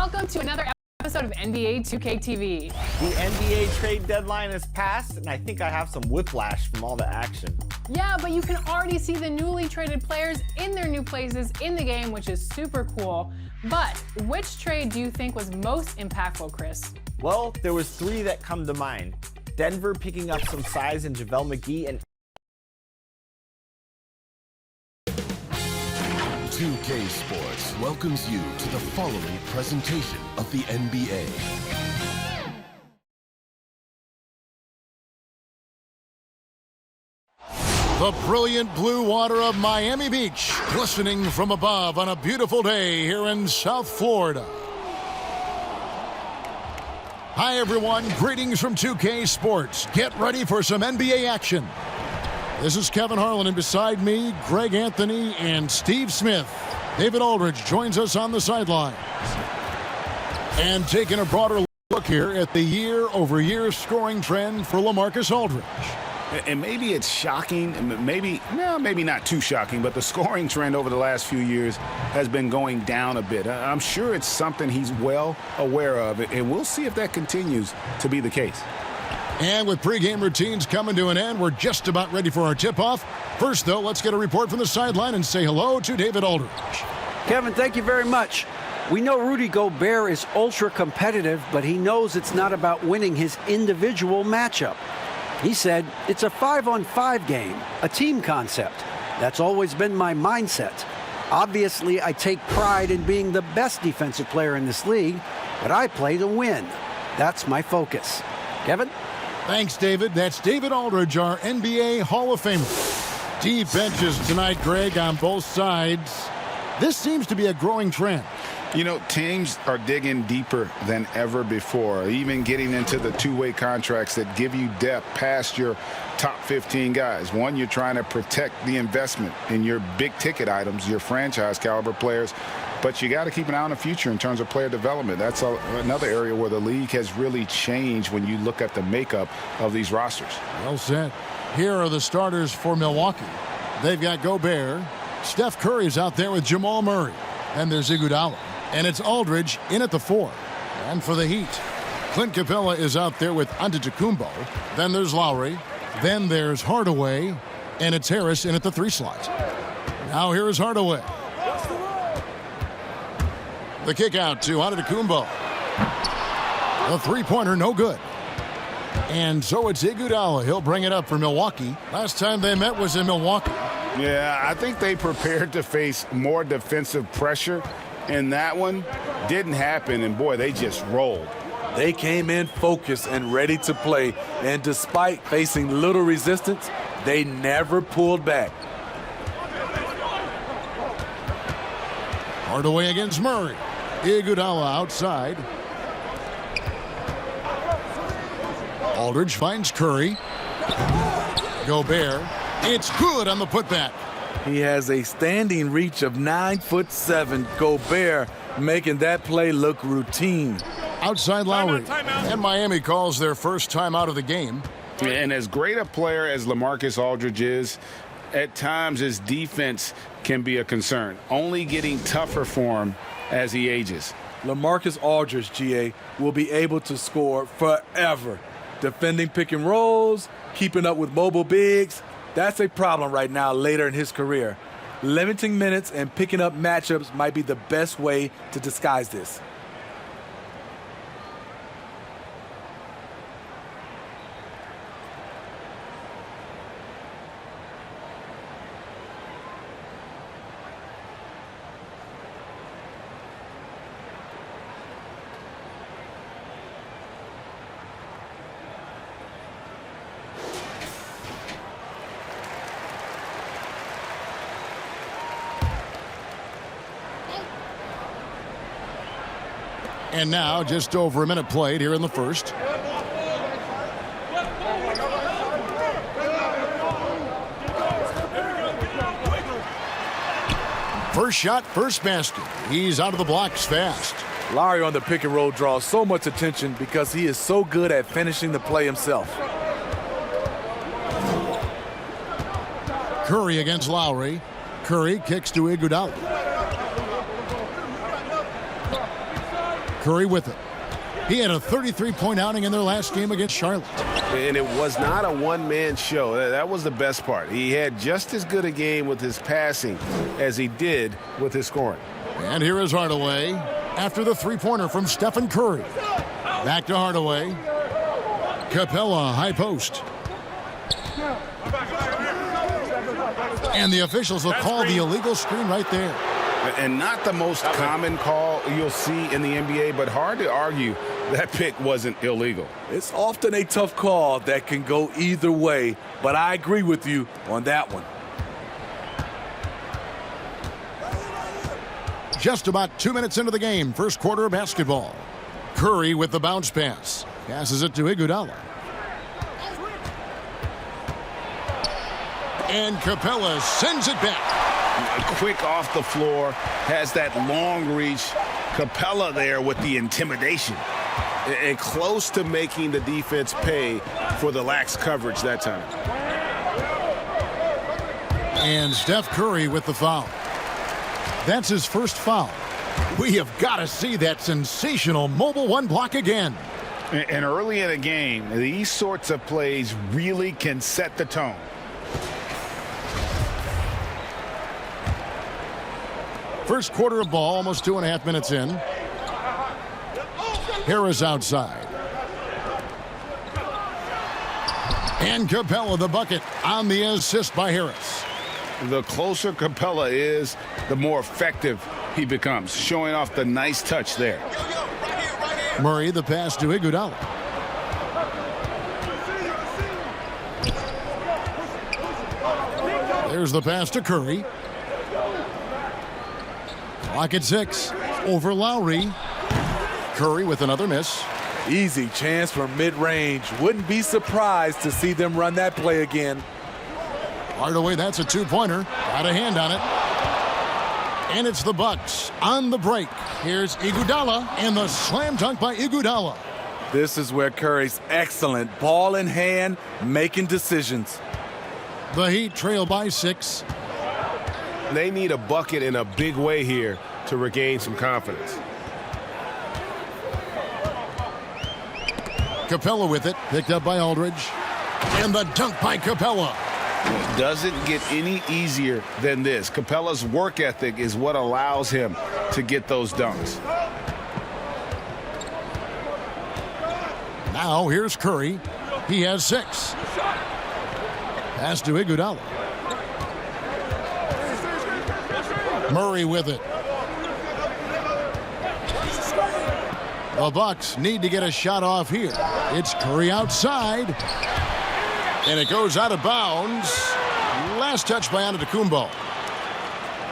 Welcome to another episode of NBA 2K TV. The NBA trade deadline has passed, and I think I have some whiplash from all the action. Yeah, but you can already see the newly traded players in their new places in the game, which is super cool. But which trade do you think was most impactful, Chris? Well, there was three that come to mind. Denver picking up some size in JaVale McGee and 2K Sports welcomes you to the following presentation of the NBA. The brilliant blue water of Miami Beach, glistening from above on a beautiful day here in South Florida. Hi everyone, greetings from 2K Sports. Get ready for some NBA action. This is Kevin Harlan, and beside me, Greg Anthony and Steve Smith. David Aldridge joins us on the sidelines. And taking a broader look here at the year-over-year scoring trend for LaMarcus Aldridge. And maybe it's shocking, maybe not too shocking, but the scoring trend over the last few years has been going down a bit. I'm sure it's something he's well aware of, and we'll see if that continues to be the case. And with pregame routines coming to an end, we're just about ready for our tip-off. First, though, let's get a report from the sideline and say hello to David Aldridge. Kevin, thank you very much. We know Rudy Gobert is ultra-competitive, but he knows it's not about winning his individual matchup. He said, it's a 5-on-5 game, a team concept. That's always been my mindset. Obviously, I take pride in being the best defensive player in this league, but I play to win. That's my focus. Kevin? Thanks, David. That's David Aldridge, our NBA Hall of Famer. Deep benches tonight, Greg, on both sides. This seems to be a growing trend. You know, teams are digging deeper than ever before, even getting into the two-way contracts that give you depth past your top 15 guys. One, you're trying to protect the investment in your big-ticket items, your franchise-caliber players, but you got to keep an eye on the future in terms of player development. That's another area where the league has really changed when you look at the makeup of these rosters. Well said. Here are the starters for Milwaukee. They've got Gobert. Steph Curry's out there with Jamal Murray. And there's Iguodala. And it's Aldridge in at the 4. And for the Heat, Clint Capella is out there with Antetokounmpo. Then there's Lowry. Then there's Hardaway. And it's Harris in at the 3 slot. Now here is Hardaway. The kick out to Antetokounmpo. The three-pointer, no good. And so it's Iguodala. He'll bring it up for Milwaukee. Last time they met was in Milwaukee. Yeah, I think they prepared to face more defensive pressure, and that one didn't happen, and boy, they just rolled. They came in focused and ready to play, and despite facing little resistance, they never pulled back. Hardaway against Murray. Iguodala outside. Aldridge finds Curry. Gobert. It's good on the putback. He has a standing reach of 9'7". Gobert making that play look routine. Outside Lowry. And Miami calls their first time out of the game. And as great a player as LaMarcus Aldridge is, at times his defense can be a concern, only getting tougher for him as he ages. LaMarcus Aldridge, GA, will be able to score forever. Defending pick and rolls, keeping up with mobile bigs, that's a problem right now later in his career. Limiting minutes and picking up matchups might be the best way to disguise this. And now just over a minute played here in the first. First shot, first basket. He's out of the blocks fast. Lowry on the pick and roll draws so much attention because he is so good at finishing the play himself. Curry against Lowry. Curry kicks to Iguodala. Curry with it. He had a 33-point outing in their last game against Charlotte. And it was not a one-man show. That was the best part. He had just as good a game with his passing as he did with his scoring. And here is Hardaway after the three-pointer from Stephen Curry. Back to Hardaway. Capella, high post. And the officials will call the illegal screen right there. And not the most common call you'll see in the NBA, but hard to argue that pick wasn't illegal. It's often a tough call that can go either way, but I agree with you on that one. Just about 2 minutes into the game, first quarter of basketball. Curry with the bounce pass. Passes it to Iguodala. And Capella sends it back. Quick off the floor, has that long reach. Capella there with the intimidation. And close to making the defense pay for the lax coverage that time. And Steph Curry with the foul. That's his first foul. We have got to see that sensational mobile one block again. And early in a game, these sorts of plays really can set the tone. First quarter of ball, almost 2.5 minutes in. Harris outside. And Capella the bucket on the assist by Harris. The closer Capella is, the more effective he becomes, showing off the nice touch there. Murray the pass to Iguodala. There's the pass to Curry. Clock at 6. Over Lowry. Curry with another miss. Easy chance from mid-range. Wouldn't be surprised to see them run that play again. Hardaway, that's a two-pointer. Got a hand on it. And it's the Bucks on the break. Here's Iguodala and the slam dunk by Iguodala. This is where Curry's excellent, ball in hand, making decisions. The Heat trail by 6. They need a bucket in a big way here to regain some confidence. Capella with it, picked up by Aldridge. And the dunk by Capella. It doesn't get any easier than this. Capella's work ethic is what allows him to get those dunks. Now here's Curry. He has 6. Pass to Iguodala. Murray with it. The Bucks need to get a shot off here. It's Curry outside. And it goes out of bounds. Last touch by Antetokounmpo.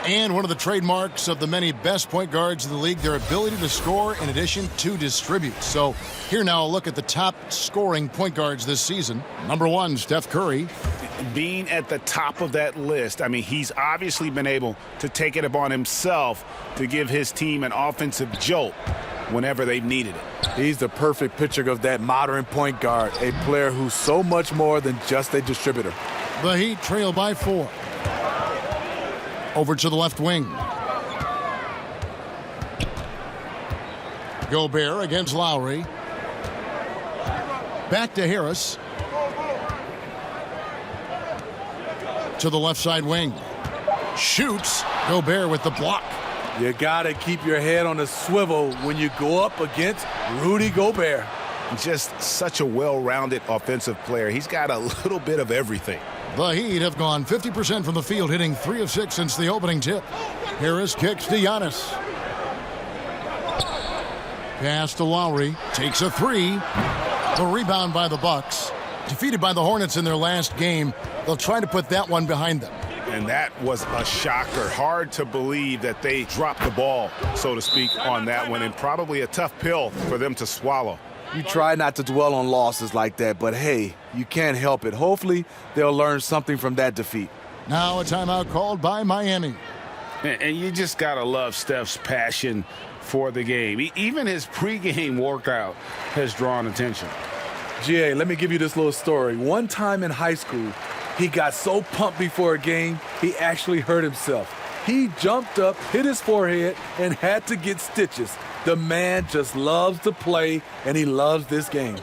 And one of the trademarks of the many best point guards in the league, their ability to score in addition to distribute. So here now a look at the top scoring point guards this season. Number 1, Steph Curry. Being at the top of that list, I mean, he's obviously been able to take it upon himself to give his team an offensive jolt whenever they've needed it. He's the perfect picture of that modern point guard, a player who's so much more than just a distributor. The Heat trail by 4. Over to the left wing. Gobert against Lowry. Back to Harris. To the left side wing. Shoots. Gobert with the block. You got to keep your head on a swivel when you go up against Rudy Gobert. Just such a well-rounded offensive player. He's got a little bit of everything. The Heat have gone 50% from the field, hitting 3 of 6 since the opening tip. Harris kicks to Giannis. Pass to Lowry. Takes a 3. The rebound by the Bucks. Defeated by the Hornets in their last game. They'll try to put that one behind them. And that was a shocker. Hard to believe that they dropped the ball, so to speak, on that one. And probably a tough pill for them to swallow. You try not to dwell on losses like that, but hey, you can't help it. Hopefully, they'll learn something from that defeat. Now a timeout called by Miami. And you just got to love Steph's passion for the game. Even his pregame workout has drawn attention. GA, let me give you this little story. One time in high school, he got so pumped before a game, he actually hurt himself. He jumped up, hit his forehead, and had to get stitches. The man just loves to play, and he loves this game.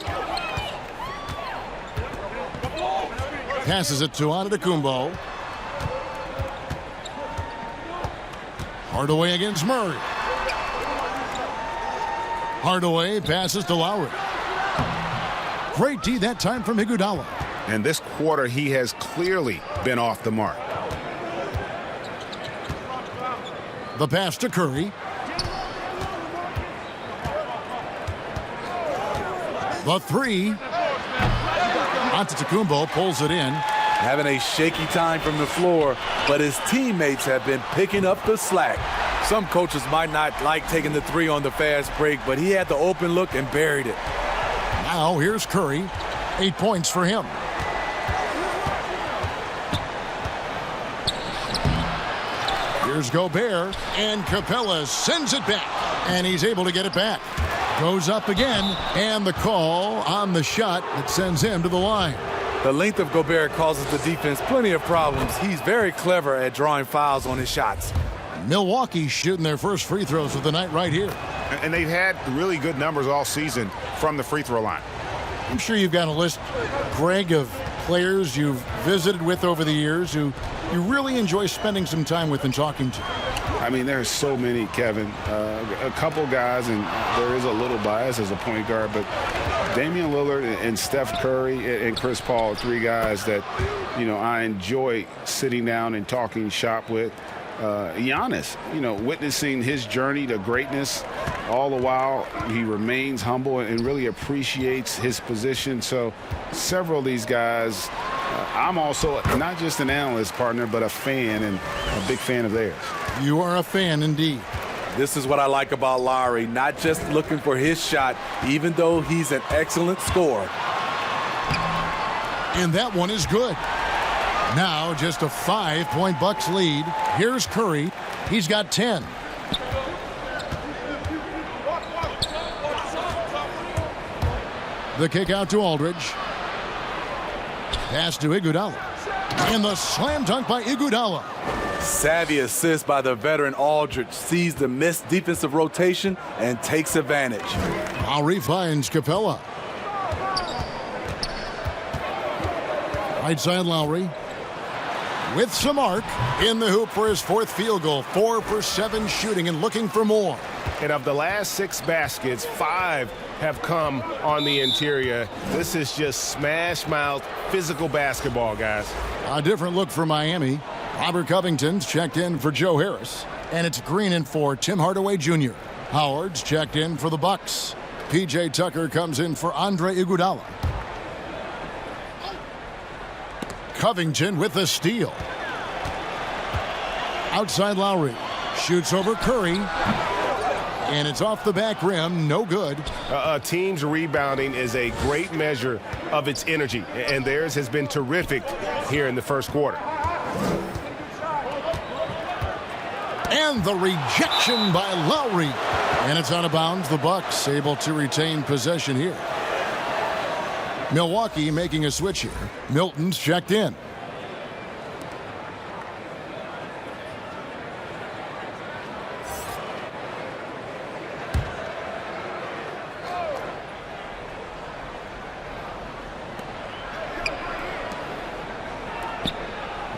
Passes it to Antetokounmpo. Hardaway against Murray. Hardaway passes to Lowry. Great D that time from Iguodala. And this quarter, he has clearly been off the mark. The pass to Curry. The three. Antetokounmpo pulls it in. Having a shaky time from the floor, but his teammates have been picking up the slack. Some coaches might not like taking the three on the fast break, but he had the open look and buried it. Now here's Curry. 8 points for him. Here's Gobert, and Capella sends it back, and he's able to get it back. Goes up again, and the call on the shot that sends him to the line. The length of Gobert causes the defense plenty of problems. He's very clever at drawing fouls on his shots. Milwaukee shooting their first free throws of the night right here. And they've had really good numbers all season from the free throw line. I'm sure you've got a list, Greg, of players you've visited with over the years who you really enjoy spending some time with and talking to. I mean, there's so many, Kevin. A couple guys, and there is a little bias as a point guard, but Damian Lillard and Steph Curry and Chris Paul, three guys that, you know, I enjoy sitting down and talking shop with. Giannis, you know, witnessing his journey to greatness, all the while he remains humble and really appreciates his position. So several of these guys, I'm also not just an analyst, partner, but a fan, and a big fan of theirs. You are a fan indeed. This is what I like about Lowry, not just looking for his shot, even though he's an excellent scorer. And that one is good. Now just a 5-point Bucks lead. Here's Curry. He's got 10. The kick out to Aldridge. Pass to Iguodala. And the slam dunk by Iguodala. Savvy assist by the veteran Aldridge, sees the missed defensive rotation and takes advantage. Lowry finds Capella. Right side Lowry. With some arc in the hoop for his fourth field goal. 4 for 7 shooting and looking for more. And of the last 6 baskets, 5 have come on the interior. This is just smash mouth physical basketball, guys. A different look for Miami. Robert Covington's checked in for Joe Harris. And it's Green in for Tim Hardaway Jr. Howard's checked in for the Bucks. P.J. Tucker comes in for Andre Iguodala. Covington with the steal. Outside Lowry. Shoots over Curry. And it's off the back rim. No good. A team's rebounding is a great measure of its energy, and theirs has been terrific here in the first quarter. And the rejection by Lowry. And it's out of bounds. The Bucks able to retain possession here. Milwaukee making a switch here. Milton's checked in.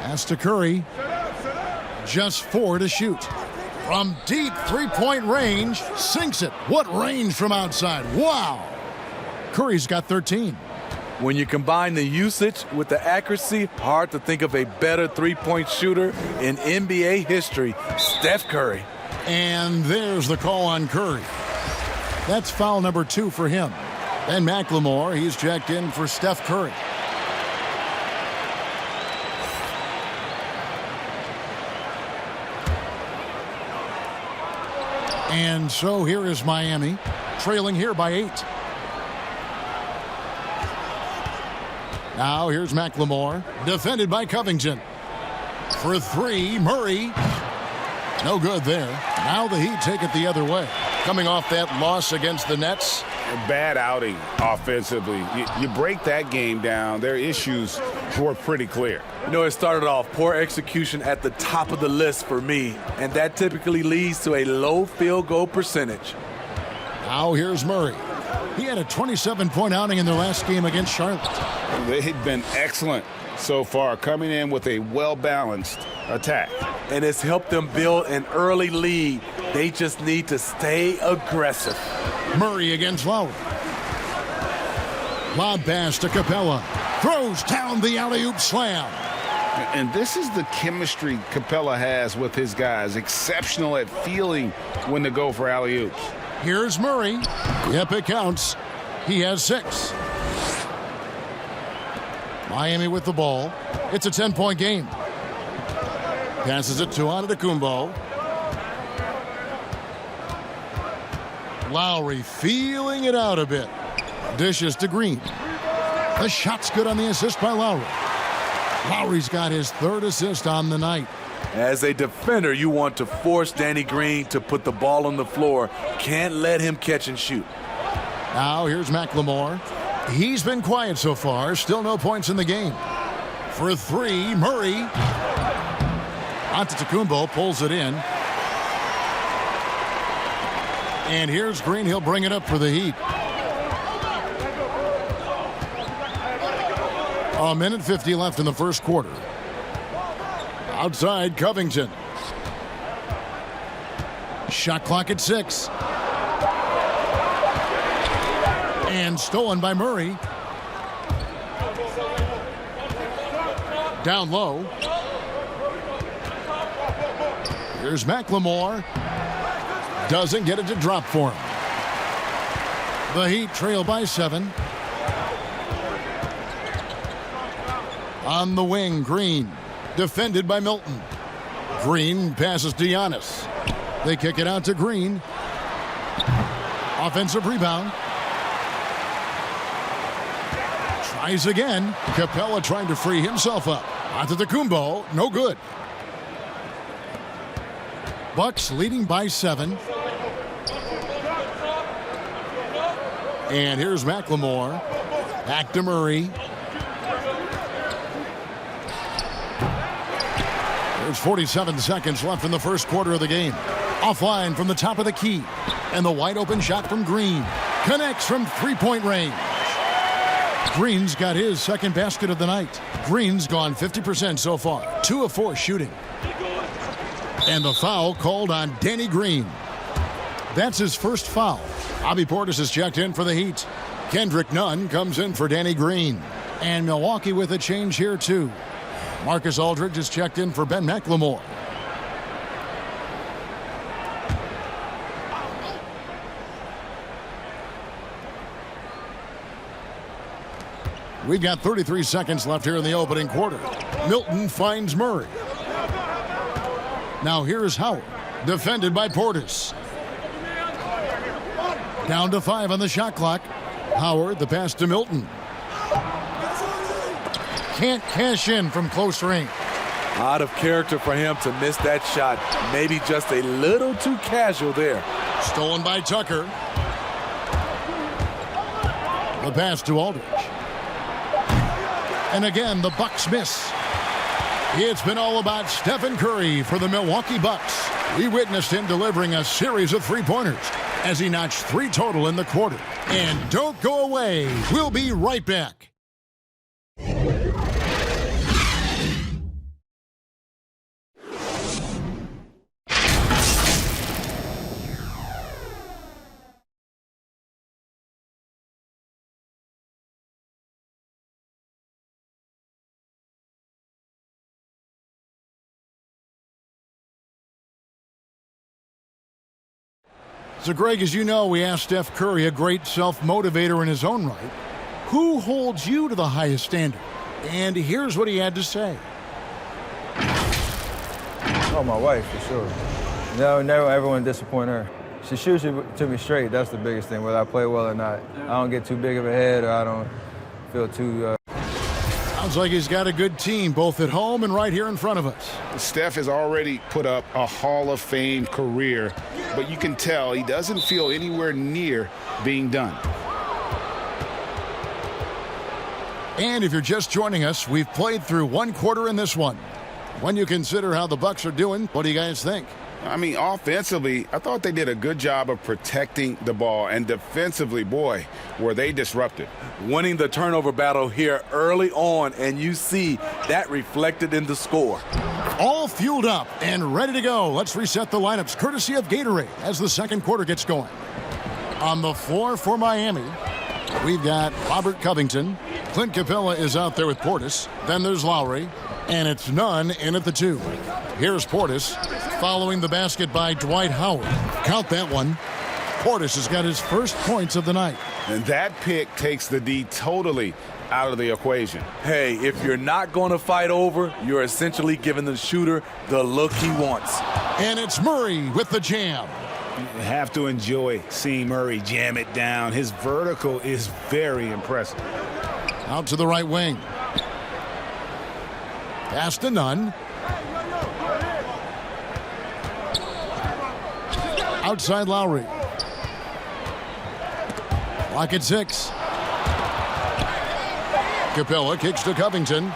Pass to Curry. Just 4 to shoot. From deep three-point range, sinks it. What range from outside? Wow. Curry's got 13. When you combine the usage with the accuracy, hard to think of a better three-point shooter in NBA history, Steph Curry. And there's the call on Curry. That's foul number 2 for him. And McLemore, he's checked in for Steph Curry. And so here is Miami, trailing here by 8. Now here's McLemore, defended by Covington. For 3, Murray. No good there. Now the Heat take it the other way. Coming off that loss against the Nets, bad outing offensively. You break that game down, their issues were pretty clear. You know, it started off poor execution at the top of the list for me, and that typically leads to a low field goal percentage. Now here's Murray. He had a 27-point outing in their last game against Charlotte. They've been excellent so far, coming in with a well-balanced attack. And it's helped them build an early lead. They just need to stay aggressive. Murray against Lowry. Lob pass to Capella. Throws down the alley-oop slam. And this is the chemistry Capella has with his guys. Exceptional at feeling when to go for alley-oops. Here's Murray. Yep, it counts. He has 6. Miami with the ball. It's a 10-point game. Passes it to Antetokounmpo. Lowry feeling it out a bit. Dishes to Green. The shot's good on the assist by Lowry. Lowry's got his 3rd assist on the night. As a defender, you want to force Danny Green to put the ball on the floor. Can't let him catch and shoot. Now here's McLemore. He's been quiet so far. Still no points in the game. For 3, Murray. Antetokounmpo pulls it in. And here's Green. He'll bring it up for the Heat. A minute 50 left in the first quarter. Outside, Covington. Shot clock at 6. And stolen by Murray. Down low. Here's McLemore. Doesn't get it to drop for him. The Heat trail by 7. On the wing, Green. Defended by Milton. Green passes to Giannis. They kick it out to Green. Offensive rebound. Tries again. Capella trying to free himself up. Antetokounmpo, no good. Bucks leading by 7. And here's McLemore. Back to Murray. There's 47 seconds left in the first quarter of the game. Offline from the top of the key. And the wide open shot from Green. Connects from 3-point range. Green's got his 2nd basket of the night. Green's gone 50% so far. 2 of 4 shooting. And the foul called on Danny Green. That's his first foul. Bobby Portis is checked in for the Heat. Kendrick Nunn comes in for Danny Green. And Milwaukee with a change here too. Marcus Aldridge is checked in for Ben McLemore. We've got 33 seconds left here in the opening quarter. Milton finds Murray. Now here's Howard, defended by Portis. Down to 5 on the shot clock. Howard, the pass to Milton. Can't cash in from close range. Out of character for him to miss that shot. Maybe just a little too casual there. Stolen by Tucker. The pass to Aldridge. And again, the Bucks miss. It's been all about Stephen Curry for the Milwaukee Bucks. We witnessed him delivering a series of 3-pointers as he notched 3 total in the quarter. And don't go away. We'll be right back. So, Greg, as you know, we asked Steph Curry, a great self-motivator in his own right, who holds you to the highest standard? And here's what he had to say. Oh, my wife, for sure. No, never ever want to disappoint her. She shoots it to me straight. That's the biggest thing, whether I play well or not. I don't get too big of a head, or I don't feel too... Sounds like he's got a good team, both at home and right here in front of us. Steph has already put up a Hall of Fame career, but you can tell he doesn't feel anywhere near being done. And if you're just joining us, we've played through one quarter in this one. When you consider how the Bucks are doing, what do you guys think? I mean, offensively, I thought they did a good job of protecting the ball. And defensively, boy, were they disruptive. Winning the turnover battle here early on, and you see that reflected in the score. All fueled up and ready to go. Let's reset the lineups courtesy of Gatorade as the second quarter gets going. On the floor for Miami, we've got Robert Covington. Clint Capella is out there with Portis. Then there's Lowry. And it's Nunn in at the 2. Here's Portis following the basket by Dwight Howard. Count that one. Portis has got his first points of the night. And that pick takes the D totally out of the equation. Hey, if you're not going to fight over, you're essentially giving the shooter the look he wants. And it's Murray with the jam. You have to enjoy seeing Murray jam it down. His vertical is very impressive. Out to the right wing. Pass to Nunn. Outside Lowry. Lock at 6. Capella kicks to Covington.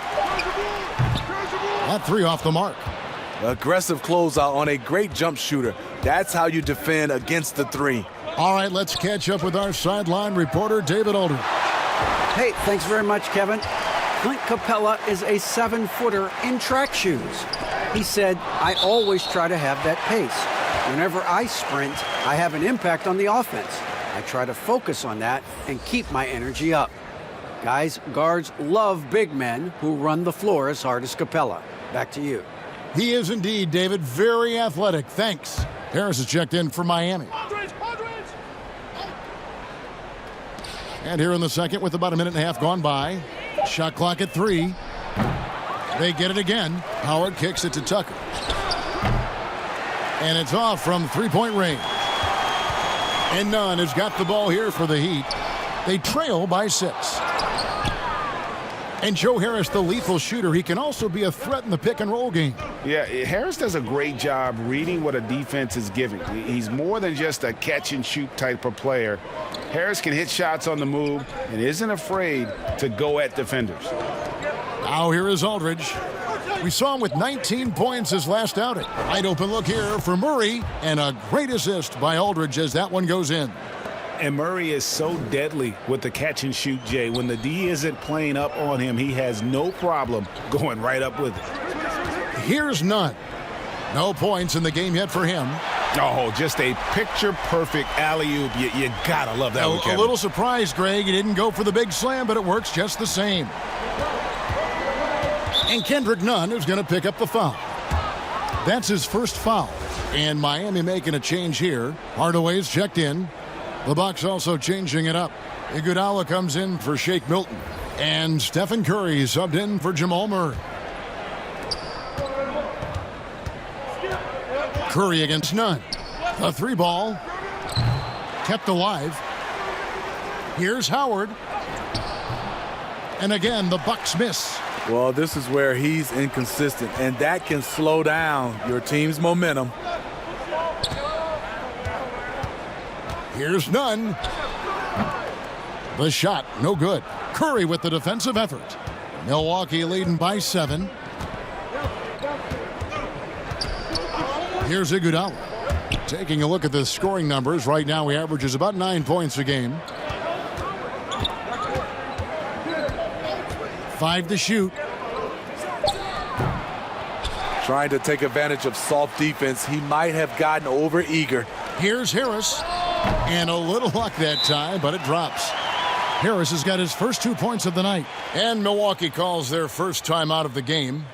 That 3 off the mark. Aggressive closeout on a great jump shooter. That's how you defend against the 3. All right, let's catch up with our sideline reporter, David Aldridge. Hey, thanks very much, Kevin. Clint Capella is a 7-footer in track shoes. He said, I always try to have that pace. Whenever I sprint, I have an impact on the offense. I try to focus on that and keep my energy up. Guys, guards love big men who run the floor as hard as Capella. Back to you. He is indeed, David, very athletic. Thanks. Harris has checked in for Miami. And here in the second with about a minute and a half gone by. Shot clock at 3. They get it again. Howard kicks it to Tucker. And it's off from three-point range. And Nunn has got the ball here for the Heat. They trail by 6. And Joe Harris, the lethal shooter, he can also be a threat in the pick-and-roll game. Yeah, Harris does a great job reading what a defense is giving. He's more than just a catch-and-shoot type of player. Harris can hit shots on the move and isn't afraid to go at defenders. Now here is Aldridge. We saw him with 19 points his last outing. Wide open look here for Murray, and a great assist by Aldridge as that one goes in. And Murray is so deadly with the catch and shoot, Jay. When the D isn't playing up on him, he has no problem going right up with it. Here's Nunn. No points in the game yet for him. Oh, just a picture-perfect alley-oop. You gotta love that one, Kevin. A little surprised, Greg. He didn't go for the big slam, but it works just the same. And Kendrick Nunn is going to pick up the foul. That's his first foul. And Miami making a change here. Hardaway's checked in. The Bucks also changing it up. Iguodala comes in for Shake Milton. And Stephen Curry subbed in for Jamal Murray. Curry against Nunn. The 3-ball kept alive. Here's Howard. And again, the Bucks miss. Well, this is where he's inconsistent, and that can slow down your team's momentum. Here's Nunn. The shot, no good. Curry with the defensive effort. Milwaukee leading by 7. Here's Iguodala. Taking a look at the scoring numbers. Right now he averages about 9 points a game. 5 to shoot. Trying to take advantage of soft defense. He might have gotten over eager. Here's Harris. And a little luck that time, but it drops. Harris has got his first 2 points of the night. And Milwaukee calls their first time out of the game.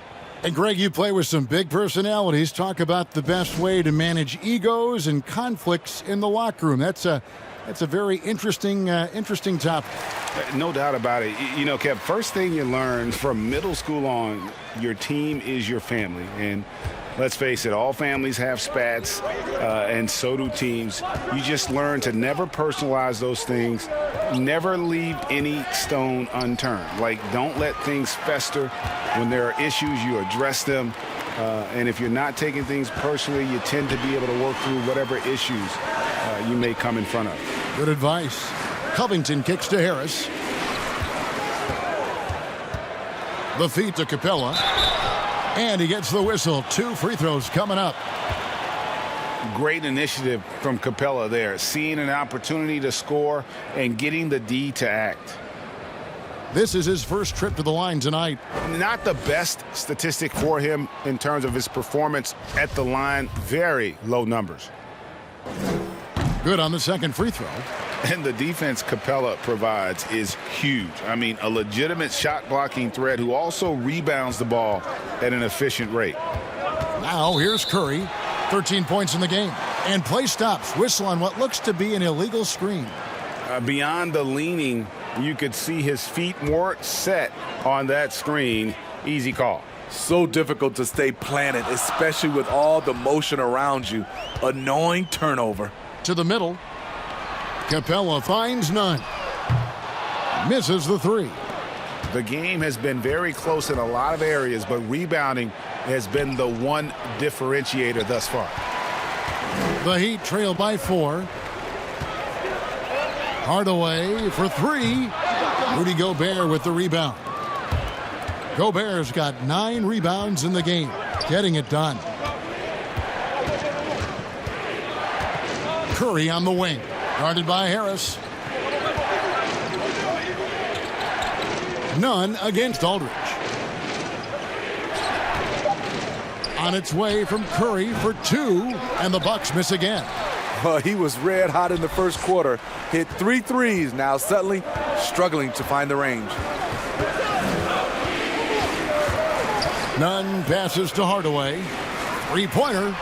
And Greg, you play with some big personalities. Talk about the best way to manage egos and conflicts in the locker room. That's a very interesting topic. No doubt about it. You know, Kev, first thing you learn from middle school on, your team is your family. And let's face it, all families have spats, and so do teams. You just learn to never personalize those things, never leave any stone unturned. Like, don't let things fester. When there are issues, you address them. And if you're not taking things personally, you tend to be able to work through whatever issues you may come in front of. Good advice. Covington kicks to Harris. The feed to Capella. And he gets the whistle. 2 free throws coming up. Great initiative from Capella there, seeing an opportunity to score and getting the D to act. This is his first trip to the line tonight. Not the best statistic for him in terms of his performance at the line. Very low numbers. Good on the second free throw. And the defense Capella provides is huge. I mean, a legitimate shot blocking threat who also rebounds the ball at an efficient rate. Now here's Curry. 13 points in the game. And play stops. Whistle on what looks to be an illegal screen. Beyond the leaning, you could see his feet more set on that screen. Easy call. So difficult to stay planted, especially with all the motion around you. Annoying turnover. To the middle. Capella finds none. Misses the 3. The game has been very close in a lot of areas, but rebounding has been the one differentiator thus far. The Heat trail by 4. Hardaway for 3. Rudy Gobert with the rebound. Gobert's got 9 rebounds in the game, getting it done. Curry on the wing, guarded by Harris. None against Aldridge. On its way from Curry for 2, and the Bucks miss again. He was red hot in the first quarter. Hit 3 threes. Now suddenly struggling to find the range. None passes to Hardaway. 3-pointer.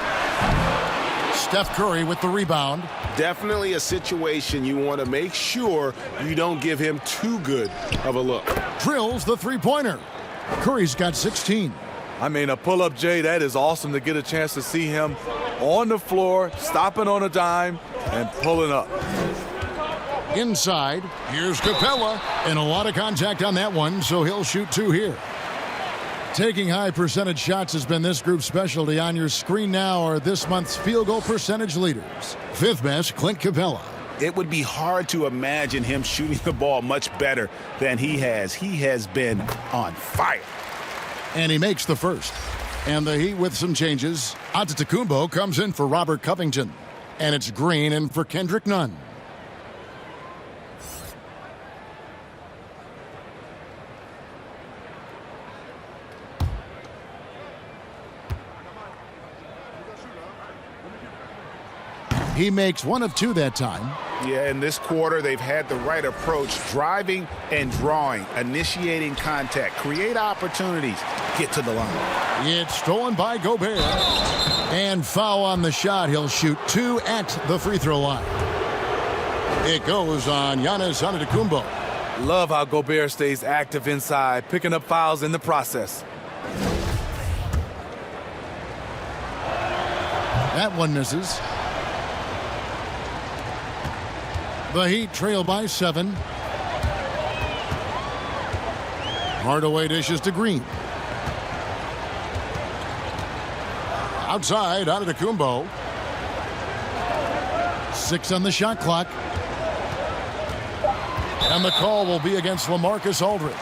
Steph Curry with the rebound. Definitely a situation you want to make sure you don't give him too good of a look. Drills the 3-pointer. Curry's got 16. I mean, a pull-up, Jay, that is awesome to get a chance to see him on the floor, stopping on a dime, and pulling up. Inside, here's Capella, and a lot of contact on that one, so he'll shoot 2 here. Taking high percentage shots has been this group's specialty. On your screen now are this month's field goal percentage leaders. 5th best, Clint Capella. It would be hard to imagine him shooting the ball much better than he has. He has been on fire. And he makes the first. And the Heat with some changes. Antetokounmpo comes in for Robert Covington. And it's Green in for Kendrick Nunn. He makes 1 of 2 that time. Yeah, in this quarter, they've had the right approach, driving and drawing, initiating contact, create opportunities, get to the line. It's stolen by Gobert. And foul on the shot. He'll shoot 2 at the free throw line. It goes on Giannis Antetokounmpo. Love how Gobert stays active inside, picking up fouls in the process. That one misses. The Heat trail by 7. Hardaway dishes to Green. Outside, Antetokounmpo. 6 on the shot clock. And the call will be against LaMarcus Aldridge.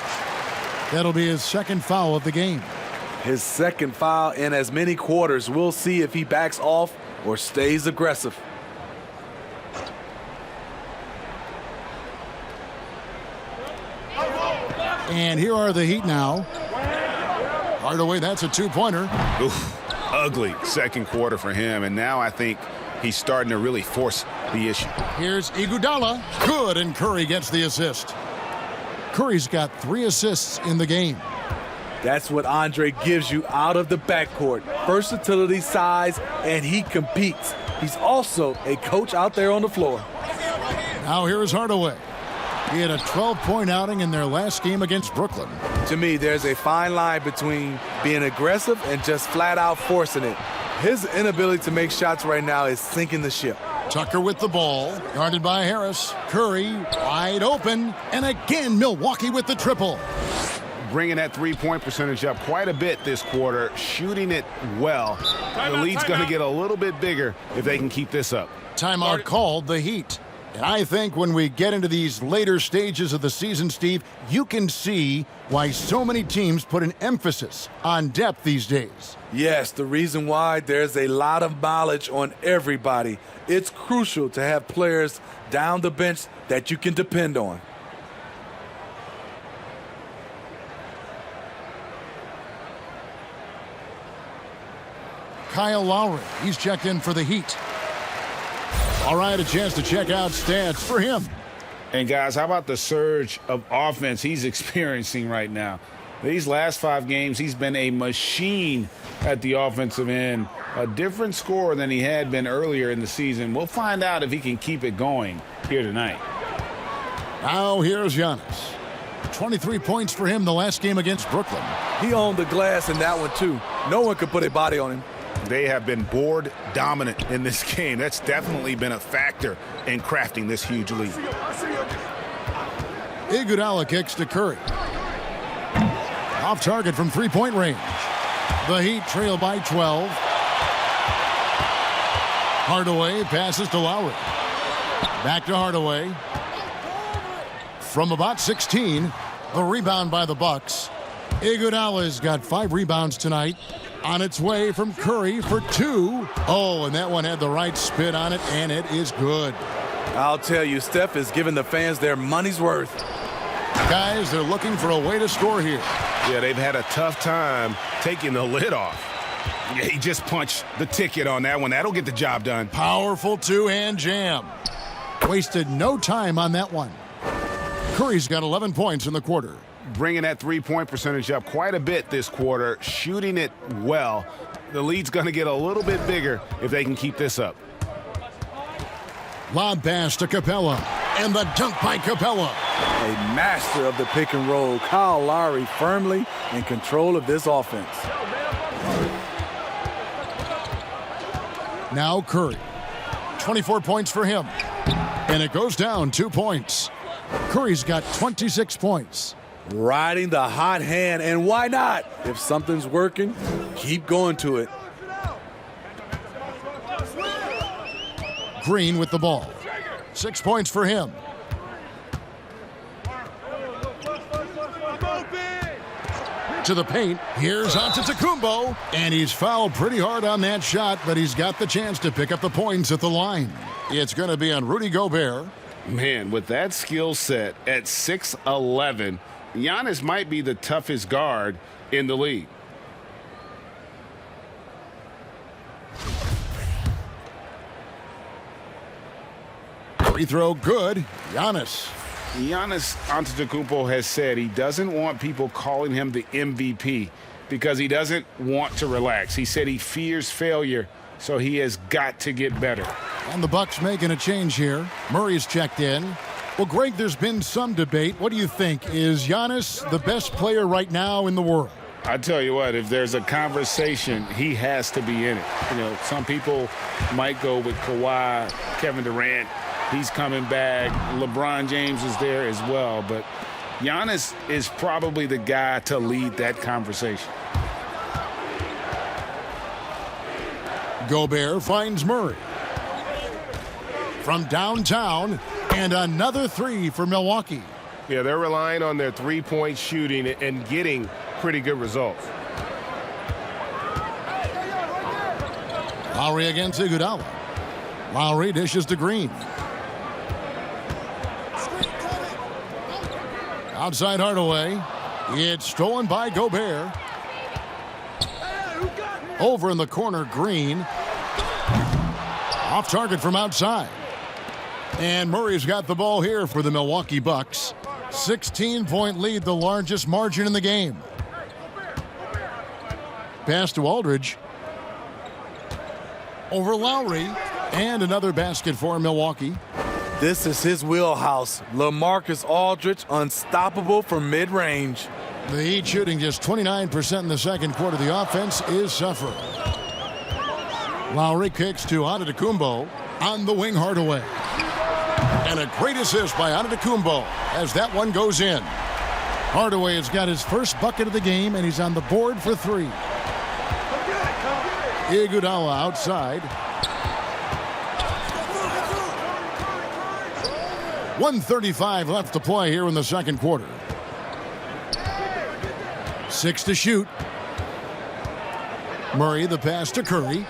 That'll be his 2nd foul of the game. His 2nd foul in as many quarters. We'll see if he backs off or stays aggressive. And here are the Heat now. Hardaway, that's a 2-pointer. Oof, ugly 2nd quarter for him, and now I think he's starting to really force the issue. Here's Iguodala. Good, and Curry gets the assist. Curry's got 3 assists in the game. That's what Andre gives you out of the backcourt. Versatility, size, and he competes. He's also a coach out there on the floor. Now here's Hardaway. He had a 12-point outing in their last game against Brooklyn. To me, there's a fine line between being aggressive and just flat out forcing it. His inability to make shots right now is sinking the ship. Tucker with the ball, guarded by Harris. Curry wide open, and again Milwaukee with the triple. Bringing that 3-point percentage up quite a bit this quarter, shooting it well. The lead's going to get a little bit bigger if they can keep this up. Timeout called, the Heat. And I think when we get into these later stages of the season, Steve, you can see why so many teams put an emphasis on depth these days. Yes, the reason why there's a lot of mileage on everybody. It's crucial to have players down the bench that you can depend on. Kyle Lowry, he's checked in for the Heat. All right, a chance to check out stats for him. And guys, how about the surge of offense he's experiencing right now? These last 5 games, he's been a machine at the offensive end. A different scorer than he had been earlier in the season. We'll find out if he can keep it going here tonight. Now here's Giannis. 23 points for him the last game against Brooklyn. He owned the glass in that one, too. No one could put a body on him. They have been board dominant in this game. That's definitely been a factor in crafting this huge lead. Iguodala kicks to Curry. Off target from three-point range. The Heat trail by 12. Hardaway passes to Lowry. Back to Hardaway. From about 16, the rebound by the Bucks. Iguodala's got 5 rebounds tonight. On its way from Curry for 2. Oh, and that one had the right spin on it, and it is good. I'll tell you, Steph is giving the fans their money's worth. Guys, they're looking for a way to score here. Yeah, they've had a tough time taking the lid off. Yeah, he just punched the ticket on that one. That'll get the job done. Powerful two-hand jam. Wasted no time on that one. Curry's got 11 points in the quarter. Bringing that three-point percentage up quite a bit this quarter, shooting it well. The lead's going to get a little bit bigger if they can keep this up. Lob pass to Capella, and the dunk by Capella. A master of the pick and roll. Kyle Lowry firmly in control of this offense. Now Curry. 24 points for him. And it goes down 2 points. Curry's got 26 points. Riding the hot hand, and why not? If something's working, keep going to it. Green with the ball. 6 points for him. To the paint. Here's Antetokounmpo. And he's fouled pretty hard on that shot, but he's got the chance to pick up the points at the line. It's going to be on Rudy Gobert. Man, with that skill set at 6'11", Giannis might be the toughest guard in the league. Free throw good. Giannis Antetokounmpo has said he doesn't want people calling him the MVP because he doesn't want to relax. He said he fears failure, so he has got to get better. And the Bucks making a change here. Murray's checked in. Well, Greg, there's been some debate. What do you think? Is Giannis the best player right now in the world? I tell you what, if there's a conversation, he has to be in it. You know, some people might go with Kawhi, Kevin Durant. He's coming back. LeBron James is there as well. But Giannis is probably the guy to lead that conversation. Gobert finds Murray. From downtown, and another 3 for Milwaukee. Yeah, they're relying on their three-point shooting and getting pretty good results. Lowry against Iguodala. Lowry dishes to Green. Outside Hardaway. It's stolen by Gobert. Over in the corner, Green. Off target from outside. And Murray's got the ball here for the Milwaukee Bucks. 16-point lead, the largest margin in the game. Pass to Aldridge. Over Lowry. And another basket for Milwaukee. This is his wheelhouse. LaMarcus Aldridge, unstoppable from mid-range. The Heat shooting just 29% in the second quarter. The offense is suffering. Lowry kicks to Antetokounmpo. On the wing, Hardaway. And a great assist by Antetokounmpo as that one goes in. Hardaway has got his first bucket of the game, and he's on the board for 3. Iguodala outside. 1:35 left to play here in the second quarter. 6 to shoot. Murray, the pass to Curry.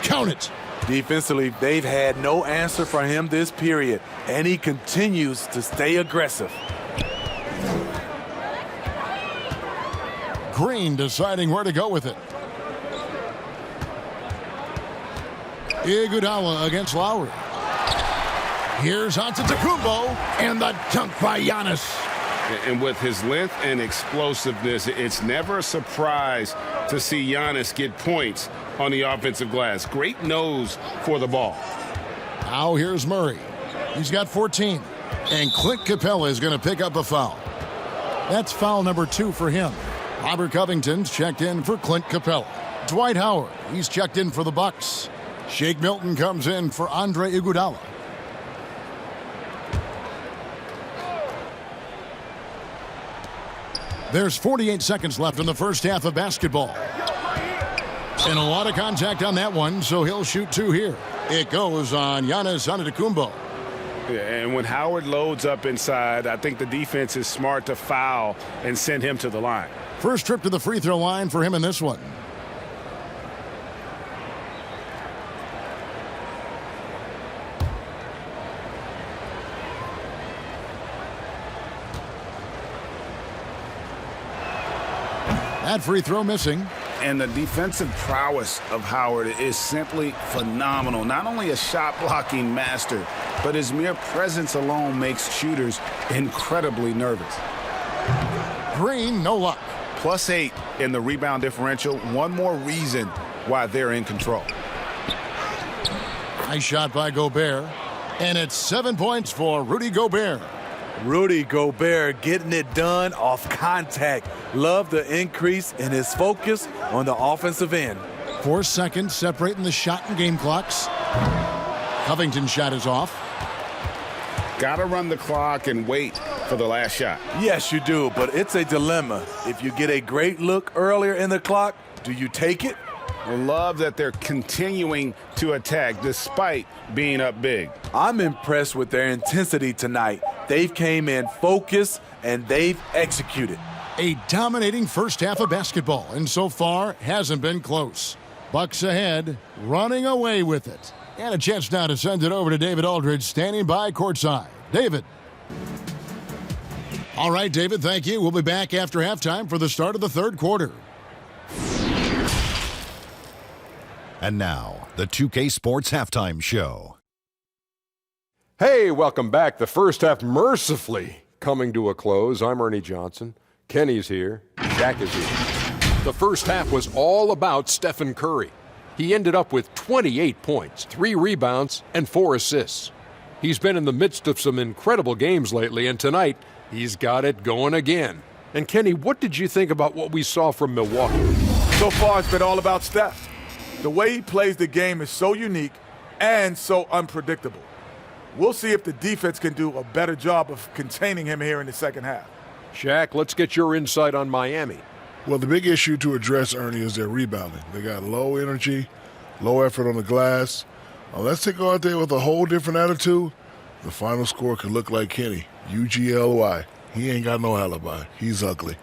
Count it. Defensively, they've had no answer for him this period, and he continues to stay aggressive. Green deciding where to go with it. Iguodala against Lowry. Here's Antetokounmpo, and the dunk by Giannis. And with his length and explosiveness, it's never a surprise to see Giannis get points on the offensive glass. Great nose for the ball. Now here's Murray. He's got 14. And Clint Capella is going to pick up a foul. That's foul number 2 for him. Robert Covington's checked in for Clint Capella. Dwight Howard, he's checked in for the Bucks. Shake Milton comes in for Andre Iguodala. There's 48 seconds left in the first half of basketball. And a lot of contact on that one, so he'll shoot 2 here. It goes on Giannis Antetokounmpo. Yeah, and when Howard loads up inside, I think the defense is smart to foul and send him to the line. First trip to the free throw line for him in this one. That free throw missing. And the defensive prowess of Howard is simply phenomenal. Not only a shot-blocking master, but his mere presence alone makes shooters incredibly nervous. Green, no luck. +8 in the rebound differential. One more reason why they're in control. Nice shot by Gobert. And it's 7 points for Rudy Gobert. Rudy Gobert getting it done off contact. Love the increase in his focus on the offensive end. 4 seconds separating the shot and game clocks. Covington's shot is off. Got to run the clock and wait for the last shot. Yes, you do, but it's a dilemma. If you get a great look earlier in the clock, do you take it? I love that they're continuing to attack despite being up big. I'm impressed with their intensity tonight. They've came in focused and they've executed. A dominating first half of basketball, and so far hasn't been close. Bucks ahead, running away with it. And a chance now to send it over to David Aldridge, standing by courtside. David. All right, David, thank you. We'll be back after halftime for the start of the third quarter. And now, the 2K Sports Halftime Show. Hey, welcome back. The first half mercifully coming to a close. I'm Ernie Johnson. Kenny's here. Shaq is here. The first half was all about Stephen Curry. He ended up with 28 points, 3 rebounds, and 4 assists. He's been in the midst of some incredible games lately, and tonight he's got it going again. And Kenny, what did you think about what we saw from Milwaukee? So far, it's been all about Steph. The way he plays the game is so unique and so unpredictable. We'll see if the defense can do a better job of containing him here in the second half. Shaq, let's get your insight on Miami. Well, the big issue to address, Ernie, is their rebounding. They got low energy, low effort on the glass. Unless they go out there with a whole different attitude, the final score could look like Kenny, UGLY. He ain't got no alibi. He's ugly.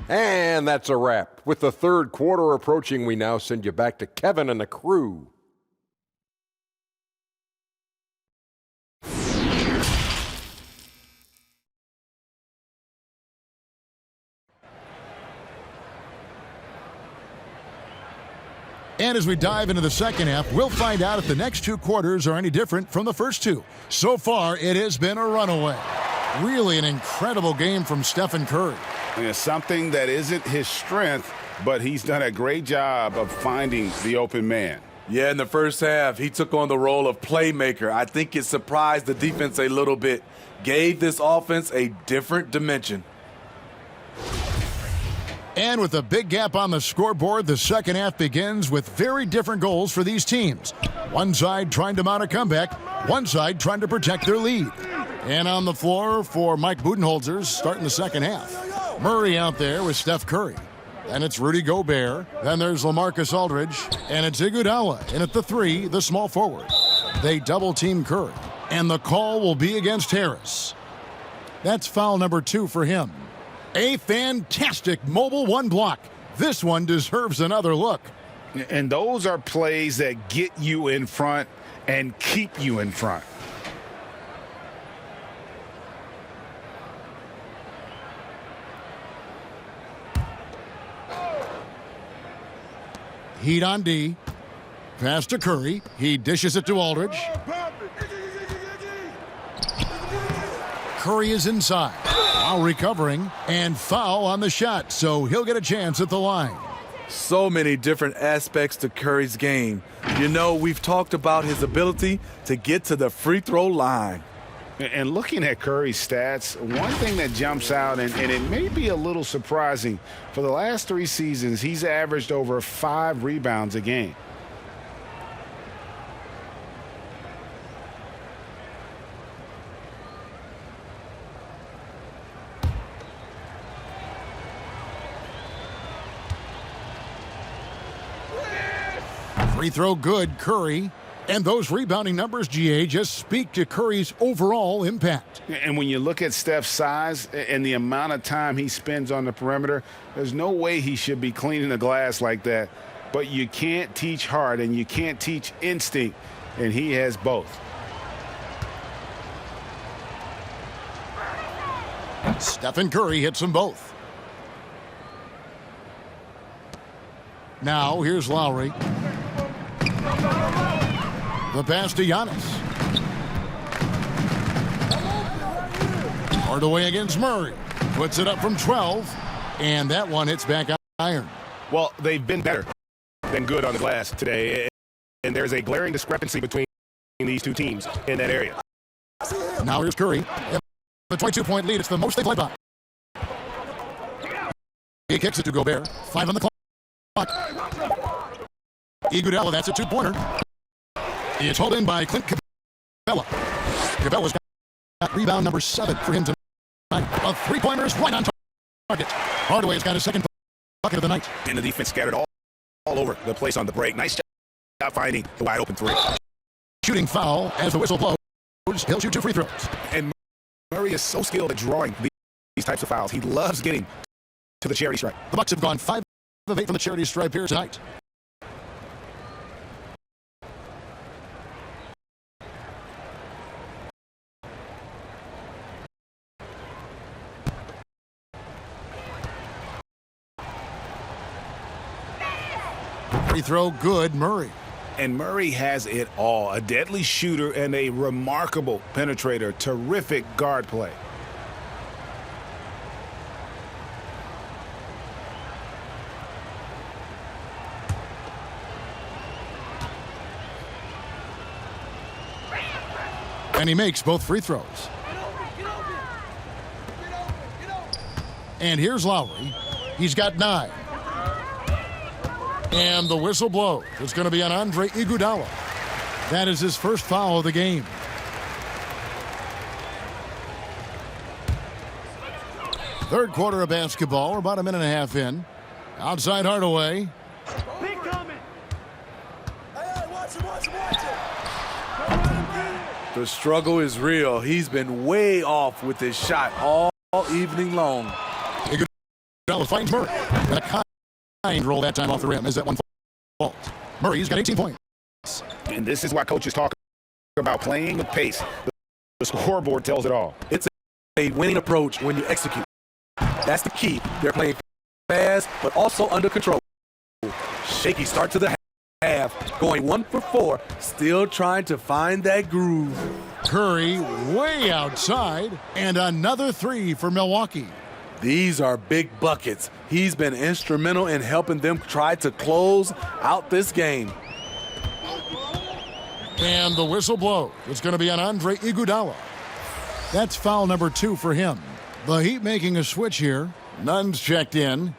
And that's a wrap. With the third quarter approaching, we now send you back to Kevin and the crew. And as we dive into the second half, we'll find out if the next 2 quarters are any different from the first 2. So far, it has been a runaway. Really an incredible game from Stephen Curry. And it's something that isn't his strength, but he's done a great job of finding the open man. Yeah, in the first half, he took on the role of playmaker. I think it surprised the defense a little bit. Gave this offense a different dimension. And with a big gap on the scoreboard, the second half begins with very different goals for these teams. One side trying to mount a comeback, one side trying to protect their lead. And on the floor for Mike Budenholzer starting the second half. Murray out there with Steph Curry. Then it's Rudy Gobert. Then there's LaMarcus Aldridge. And it's Iguodala in at the 3, the small forward. They double-team Curry, and the call will be against Harris. That's foul number 2 for him. A fantastic mobile one block. This one deserves another look. And those are plays that get you in front and keep you in front. Heat on D. Pass to Curry. He dishes it to Aldridge. Curry is inside. Now recovering. And foul on the shot, so he'll get a chance at the line. So many different aspects to Curry's game. You know, we've talked about his ability to get to the free throw line. And looking at Curry's stats, one thing that jumps out, and it may be a little surprising, for the last 3 seasons, he's averaged over 5 rebounds a game. Free throw good, Curry. And those rebounding numbers, GA, just speak to Curry's overall impact. And when you look at Steph's size and the amount of time he spends on the perimeter, there's no way he should be cleaning the glass like that. But you can't teach heart and you can't teach instinct, and he has both. Stephen Curry hits them both. Now here's Lowry. The pass to Giannis. Hardaway against Murray. Puts it up from 12. And that one hits back iron. Well, they've been better than good on the glass today. And there's a glaring discrepancy between these two teams in that area. Now here's Curry. The 22-point lead. It's the most they've led by. He kicks it to Gobert. 5 on the clock. Iguodala, that's a 2-pointer. It's hauled in by Clint Capella. Capella's got rebound number 7 for him tonight. A 3-pointer is right on target. Hardaway's got his second bucket of the night. And the defense scattered all over the place on the break. Nice job finding the wide open 3. Shooting foul as the whistle blows. He'll shoot 2 free throws. And Murray is so skilled at drawing these types of fouls. He loves getting to the charity stripe. The Bucks have gone 5 of 8 from the charity stripe here tonight. Free throw good, Murray. And Murray has it all. A deadly shooter and a remarkable penetrator. Terrific guard play. And he makes both free throws. And here's Lowry. He's got 9. And the whistle blows. It's going to be on Andre Iguodala. That is his first foul of the game. Third quarter of basketball. We're about a minute and a half in. Outside Hardaway. The struggle is real. He's been way off with his shot all evening long. Iguodala finds Murray. And a kind roll that time off the rim. Is that one fault? Murray's got 18 points. And this is why coaches talk about playing with pace. The scoreboard tells it all. It's a winning approach when you execute. That's the key. They're playing fast, but also under control. Shaky start to the half, going 1 for 4, still trying to find that groove. Curry way outside, and another 3 for Milwaukee. These are big buckets. He's been instrumental in helping them try to close out this game. And the whistle blows. It's going to be on Andre Iguodala. That's foul number 2 for him. The Heat making a switch here. Nunn's checked in.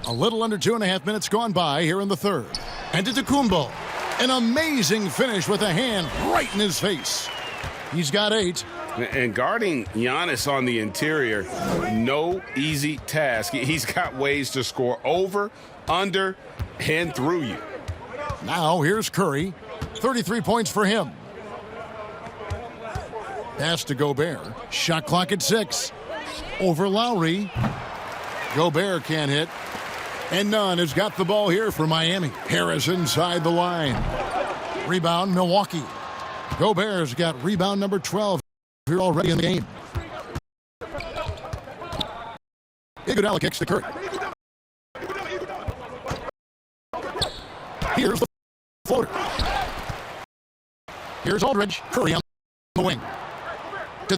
A little under 2.5 minutes gone by here in the third. And Antetokounmpo, an amazing finish with a hand right in his face. He's got 8. And guarding Giannis on the interior, no easy task. He's got ways to score over, under, and through you. Now here's Curry. 33 points for him. Pass to Gobert. Shot clock at 6. Over Lowry. Gobert can't hit. And Nunn has got the ball here for Miami. Harris inside the line. Rebound, Milwaukee. Gobert's got rebound number 12 here already in the game. Iguodala kicks to Curry. Here's the floater. Here's Aldridge. Curry on the wing. To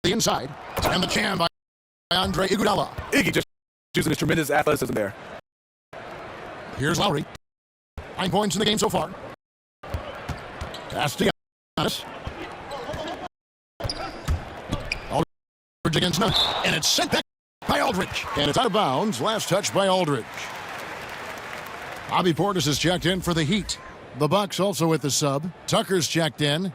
the inside. And the jam by Andre Iguodala. Iggy just using his tremendous athleticism there. Here's Lowry. 9 points in the game so far. Pass to Giannis. Aldridge against Nunn. And it's sent back by Aldridge. And it's out of bounds. Last touch by Aldridge. Bobby Portis is checked in for the Heat. The Bucks also with the sub. Tucker's checked in.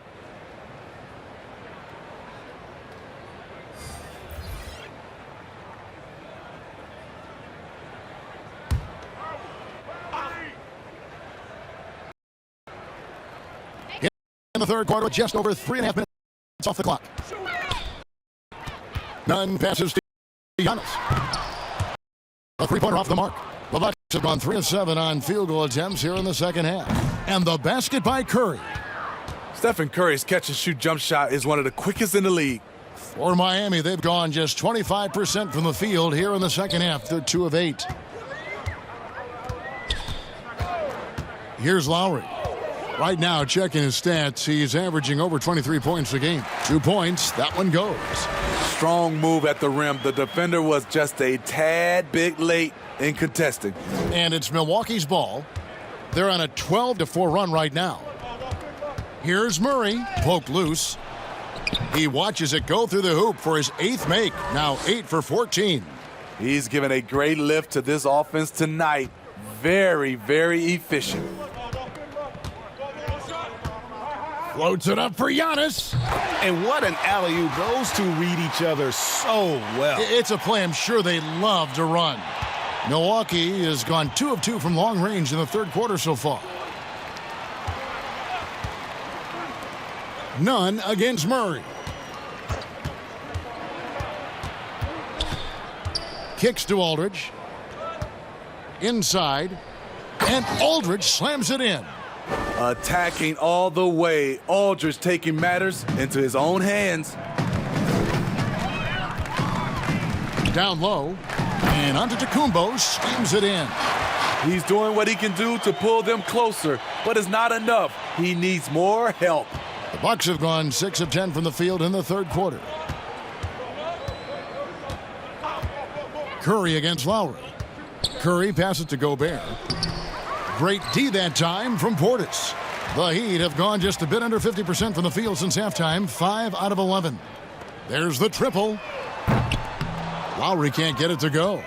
In the third quarter, just over 3.5 minutes off the clock. Nunn passes to Giannis. A three-pointer off the mark. The Bucks have gone 3 of 7 on field goal attempts here in the second half. And the basket by Curry. Stephen Curry's catch-and-shoot jump shot is one of the quickest in the league. For Miami, they've gone just 25% from the field here in the second half. They're 2 of 8. Here's Lowry. Right now, checking his stats, he's averaging over 23 points a game. 2 points, that one goes. Strong move at the rim. The defender was just a tad bit late in contesting. And it's Milwaukee's ball. They're on a 12-4 run right now. Here's Murray, poked loose. He watches it go through the hoop for his 8th make. Now 8 for 14. He's given a great lift to this offense tonight. Very, very efficient. Floats it up for Giannis. And what an alley-oop. Those two read each other so well. It's a play I'm sure they love to run. Milwaukee has gone 2 of 2 from long range in the third quarter so far. Nunn against Murray. Kicks to Aldridge. Inside. And Aldridge slams it in. Attacking all the way. Aldridge taking matters into his own hands. Down low. And Antetokounmpo slams it in. He's doing what he can do to pull them closer, but it's not enough. He needs more help. The Bucks have gone 6 of 10 from the field in the third quarter. Curry against Lowry. Curry passes to Gobert. Great D that time from Portis. The Heat have gone just a bit under 50% from the field since halftime, 5 out of 11. There's the triple. Lowry can't get it to go.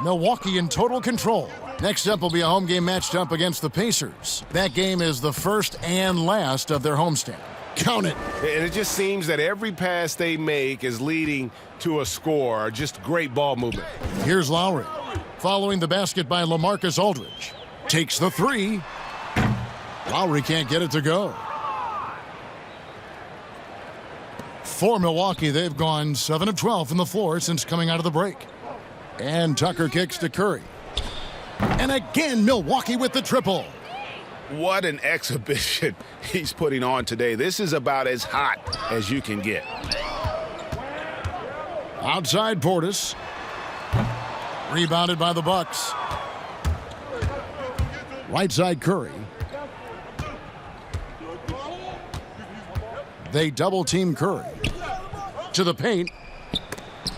Milwaukee in total control. Next up will be a home game matched up against the Pacers. That game is the first and last of their homestand. Count it. And it just seems that every pass they make is leading to a score. Just great ball movement. Here's Lowry. Following the basket by LaMarcus Aldridge. Takes the 3. Lowry can't get it to go. For Milwaukee, they've gone 7 of 12 from the floor since coming out of the break. And Tucker kicks to Curry. And again, Milwaukee with the triple. What an exhibition he's putting on today. This is about as hot as you can get. Outside Portis. Rebounded by the Bucks. Right side Curry. They double team Curry. To the paint.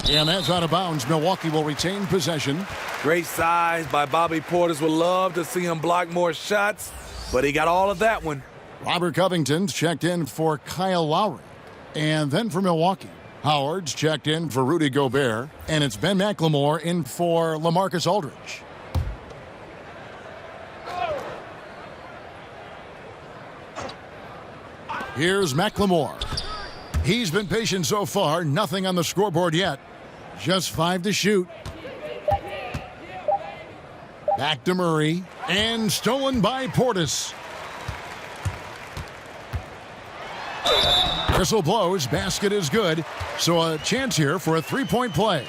And that's out of bounds. Milwaukee will retain possession. Great size by Bobby Portis. Would love to see him block more shots, but he got all of that one. Robert Covington's checked in for Kyle Lowry. And then for Milwaukee, Howard's checked in for Rudy Gobert. And it's Ben McLemore in for LaMarcus Aldridge. Here's McLemore. He's been patient so far. Nothing on the scoreboard yet. Just 5 to shoot. Back to Murray. And stolen by Portis. Whistle blows. Basket is good. So a chance here for a three-point play.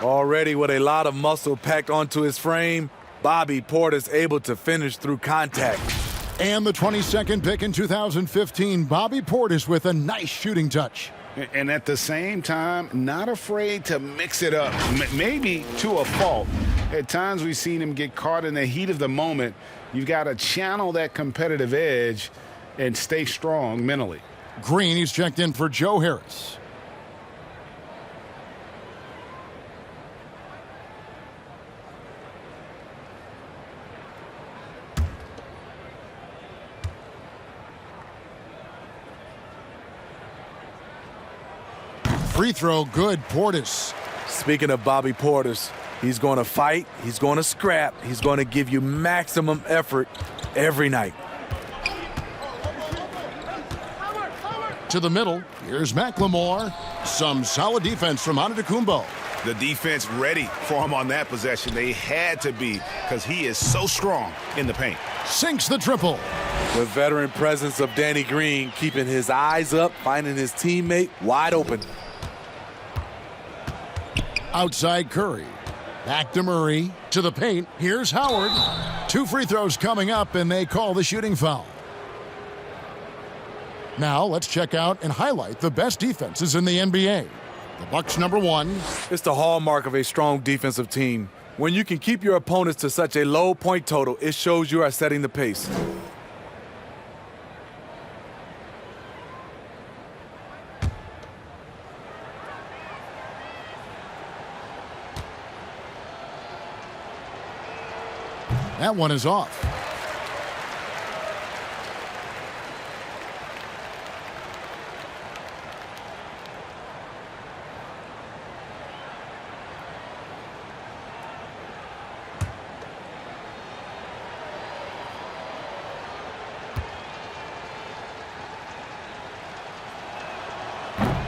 Already with a lot of muscle packed onto his frame, Bobby Portis able to finish through contact. And the 22nd pick in 2015, Bobby Portis with a nice shooting touch. And at the same time, not afraid to mix it up, maybe to a fault. At times we've seen him get caught in the heat of the moment. You've got to channel that competitive edge and stay strong mentally. Green, he's checked in for Joe Harris. Free throw, good. Portis. Speaking of Bobby Portis, he's going to fight, he's going to scrap, he's going to give you maximum effort every night. To the middle, here's McLemore. Some solid defense from Antetokounmpo. The defense ready for him on that possession. They had to be because he is so strong in the paint. Sinks the triple. The veteran presence of Danny Green keeping his eyes up, finding his teammate wide open. Outside Curry. Back to Murray. To the paint. Here's Howard. 2 free throws coming up, and they call the shooting foul. Now let's check out and highlight the best defenses in the NBA. The Bucks #1. It's the hallmark of a strong defensive team. When you can keep your opponents to such a low point total, it shows you are setting the pace. That one is off.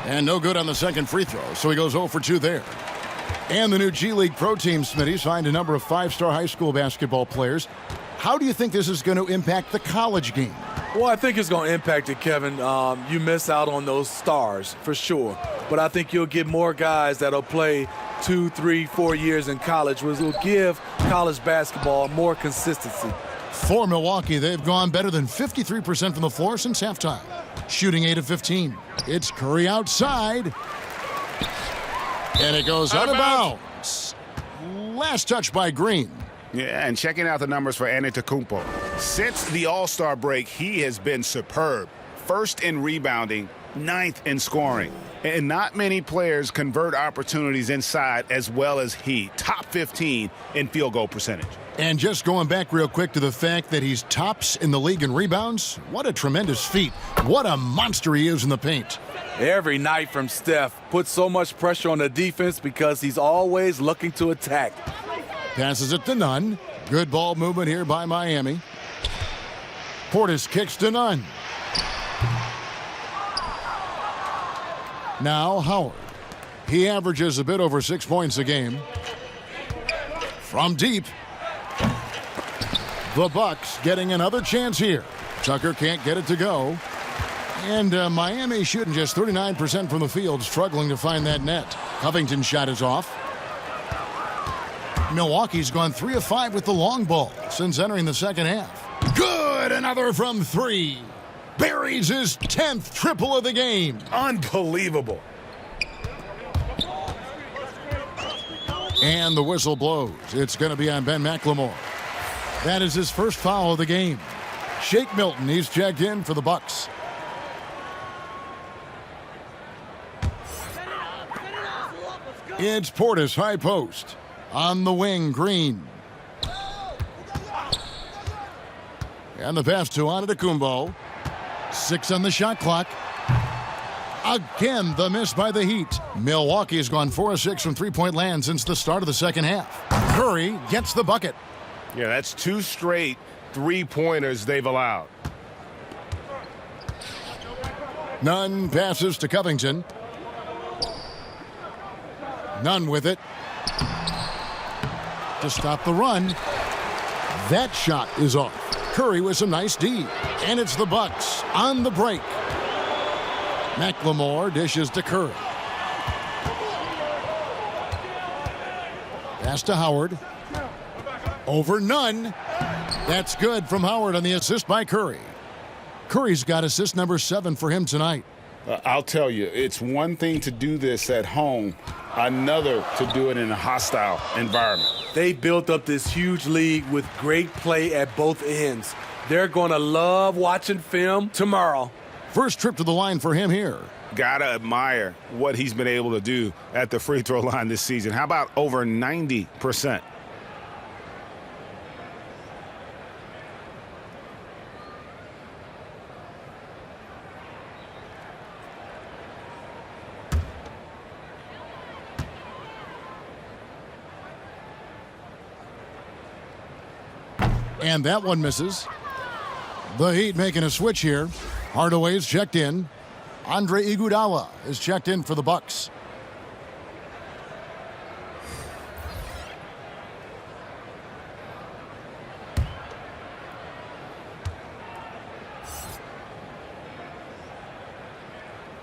And no good on the second free throw, so he goes 0 for 2 there. And the new G League Pro Team, Smitty, signed a number of 5-star high school basketball players. How do you think this is going to impact the college game? Well, I think it's going to impact it, Kevin. You miss out on those stars, for sure. But I think you'll get more guys that'll play 2, 3, 4 years in college, which will give college basketball more consistency. For Milwaukee, they've gone better than 53% from the floor since halftime, shooting 8 of 15. It's Curry outside. And it goes out of bounds. Last touch by Green. Yeah, and checking out the numbers for Antetokounmpo. Since the All-Star break, he has been superb. First in rebounding, 9th in scoring. And not many players convert opportunities inside as well as he. Top 15 in field goal percentage. And just going back real quick to the fact that he's tops in the league in rebounds, what a tremendous feat. What a monster he is in the paint. Every night from Steph puts so much pressure on the defense because he's always looking to attack. Passes it to Nunn. Good ball movement here by Miami. Portis kicks to Nunn. Now Howard. He averages a bit over 6 points a game. From deep. The Bucks getting another chance here. Tucker can't get it to go. And Miami shooting just 39% from the field, struggling to find that net. Covington's shot is off. Milwaukee's gone 3 of 5 with the long ball since entering the second half. Good, another from 3. Buries his 10th triple of the game. Unbelievable. And the whistle blows. It's going to be on Ben McLemore. That is his first foul of the game. Shake Milton, he's checked in for the Bucks. It's Portis, high post. On the wing, Green. And the pass to Antetokounmpo. 6 on the shot clock. Again, the miss by the Heat. Milwaukee has gone 4 of 6 from three-point land since the start of the second half. Curry gets the bucket. Yeah, that's 2 straight 3-pointers they've allowed. Nunn passes to Covington. Nunn with it to stop the run. That shot is off. Curry with some nice D. And it's the Bucks on the break. McLemore dishes to Curry. Pass to Howard. Over Nunn. That's good from Howard on the assist by Curry. Curry's got assist number 7 for him tonight. I'll tell you, it's one thing to do this at home, another to do it in a hostile environment. They built up this huge lead with great play at both ends. They're going to love watching film tomorrow. First trip to the line for him here. Gotta admire what he's been able to do at the free throw line this season. How about over 90%? And that one misses. The Heat making a switch here. Hardaway's checked in. Andre Iguodala is checked in for the Bucks.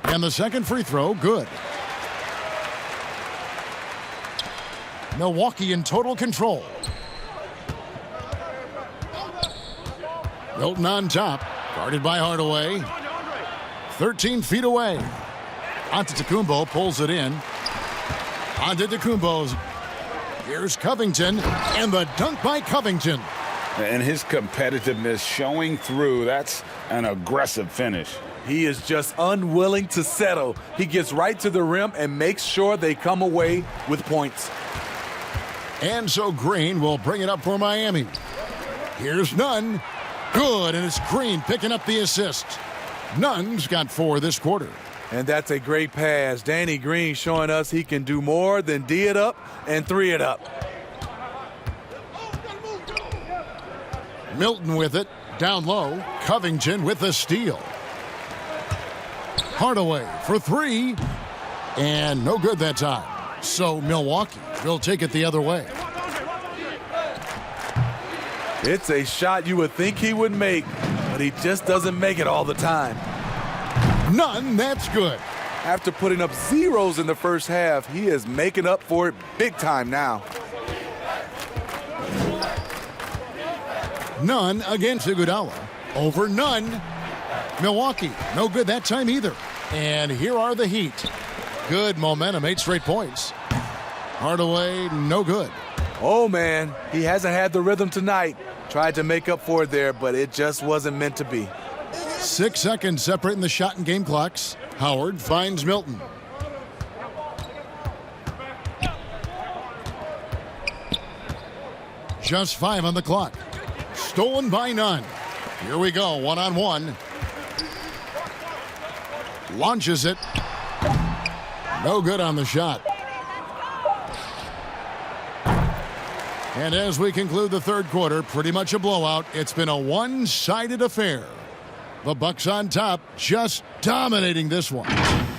And the second free throw, good. Milwaukee in total control. Milton on top, guarded by Hardaway. 13 feet away. Antetokounmpo pulls it in. Antetokounmpo's. Here's Covington, and the dunk by Covington. And his competitiveness showing through. That's an aggressive finish. He is just unwilling to settle. He gets right to the rim and makes sure they come away with points. And so Green will bring it up for Miami. Here's Nunn. Good, and it's Green picking up the assist. Nunn's got 4 this quarter. And that's a great pass. Danny Green showing us he can do more than D it up and 3 it up. Milton with it, down low. Covington with the steal. Hardaway for 3, and no good that time. So Milwaukee will take it the other way. It's a shot you would think he would make, but he just doesn't make it all the time. None, that's good. After putting up zeros in the first half, he is making up for it big time now. Nunn against Iguodala. Over Nunn. Milwaukee, no good that time either. And here are the Heat. Good momentum, 8 straight points. Hardaway, no good. Oh, man, he hasn't had the rhythm tonight. Tried to make up for it there, but it just wasn't meant to be. 6 seconds separating the shot and game clocks. Howard finds Milton. Just 5 on the clock. Stolen by Nunn. Here we go, one-on-one. Launches it. No good on the shot. And as we conclude the third quarter, pretty much a blowout. It's been a one-sided affair. The Bucks on top, just dominating this one.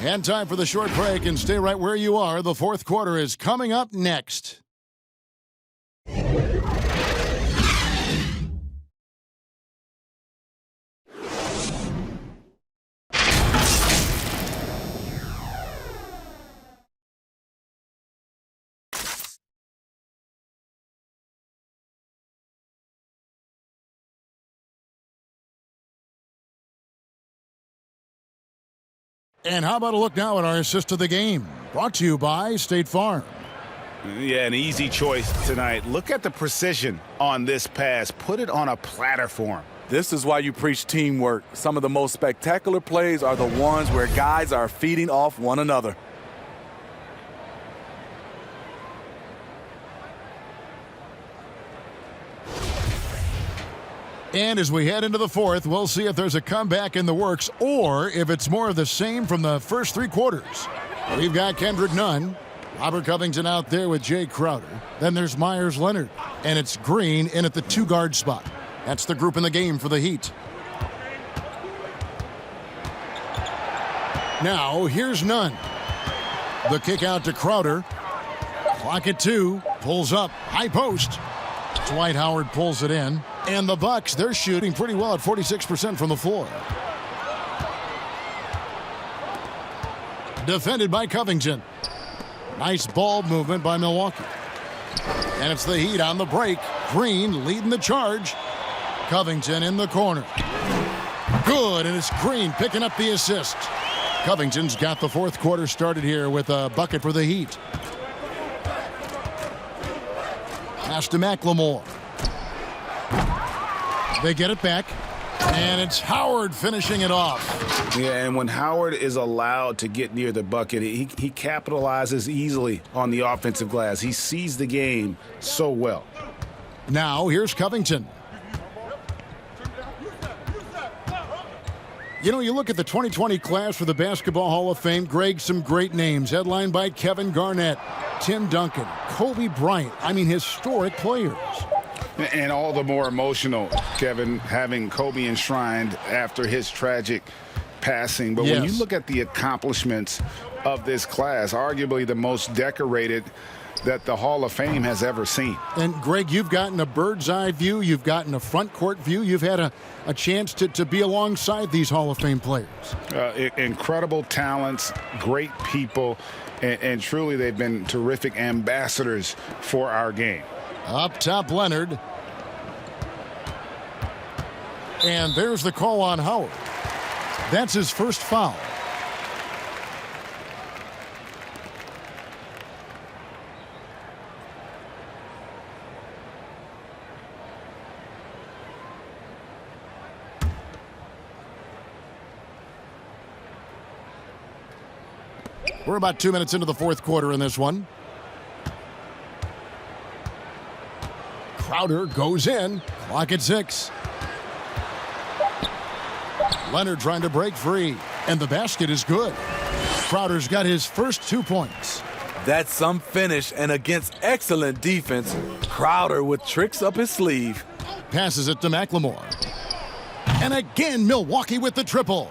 And time for the short break, and stay right where you are. The fourth quarter is coming up next. And how about a look now at our assist of the game? Brought to you by State Farm. Yeah, an easy choice tonight. Look at the precision on this pass. Put it on a platter for him. This is why you preach teamwork. Some of the most spectacular plays are the ones where guys are feeding off one another. And as we head into the fourth, we'll see if there's a comeback in the works or if it's more of the same from the first 3 quarters. We've got Kendrick Nunn, Robert Covington out there with Jay Crowder. Then there's Myers Leonard, and it's Green in at the 2-guard spot. That's the group in the game for the Heat. Now, here's Nunn. The kick out to Crowder. Clock at 2. Pulls up. High post. Dwight Howard pulls it in. And the Bucks, they're shooting pretty well at 46% from the floor. Defended by Covington. Nice ball movement by Milwaukee. And it's the Heat on the break. Green leading the charge. Covington in the corner. Good, and it's Green picking up the assist. Covington's got the fourth quarter started here with a bucket for the Heat. Pass to McLemore. They get it back, and it's Howard finishing it off. Yeah, and when Howard is allowed to get near the bucket, he capitalizes easily on the offensive glass. He sees the game so well. Now, here's Covington. You know, you look at the 2020 class for the Basketball Hall of Fame, Greg, some great names, headlined by Kevin Garnett, Tim Duncan, Kobe Bryant. I mean, historic players. And all the more emotional, Kevin, having Kobe enshrined after his tragic passing. But when you look at the accomplishments of this class, arguably the most decorated that the Hall of Fame has ever seen. And, Greg, you've gotten a bird's eye view. You've gotten a front court view. You've had a chance to be alongside these Hall of Fame players. Incredible talents, great people, and truly they've been terrific ambassadors for our game. Up top, Leonard. And there's the call on Howard. That's his first foul. We're about 2 minutes into the fourth quarter in this one. Crowder goes in. Clock at 6. Leonard trying to break free. And the basket is good. Crowder's got his first 2 points. That's some finish, and against excellent defense, Crowder with tricks up his sleeve. Passes it to McLemore. And again, Milwaukee with the triple.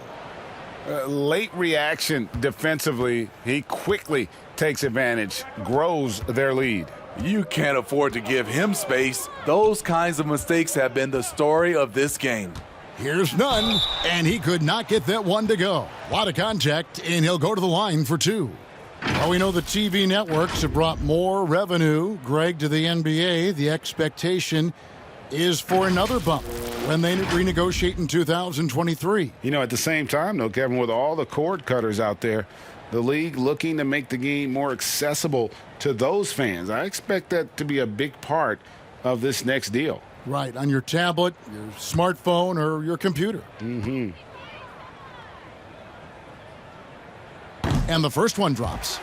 Late reaction defensively. He quickly takes advantage, grows their lead. You can't afford to give him space. Those kinds of mistakes have been the story of this game. Here's Nunn, and he could not get that one to go. A lot of contact, and he'll go to the line for 2. Well, we know the TV networks have brought more revenue, Greg, to the NBA. The expectation is for another bump when they renegotiate in 2023. You know, at the same time, though, Kevin, with all the cord cutters out there, the league looking to make the game more accessible to those fans. I expect that to be a big part of this next deal. Right, on your tablet, your smartphone, or your computer. Mm-hmm. And the first one drops.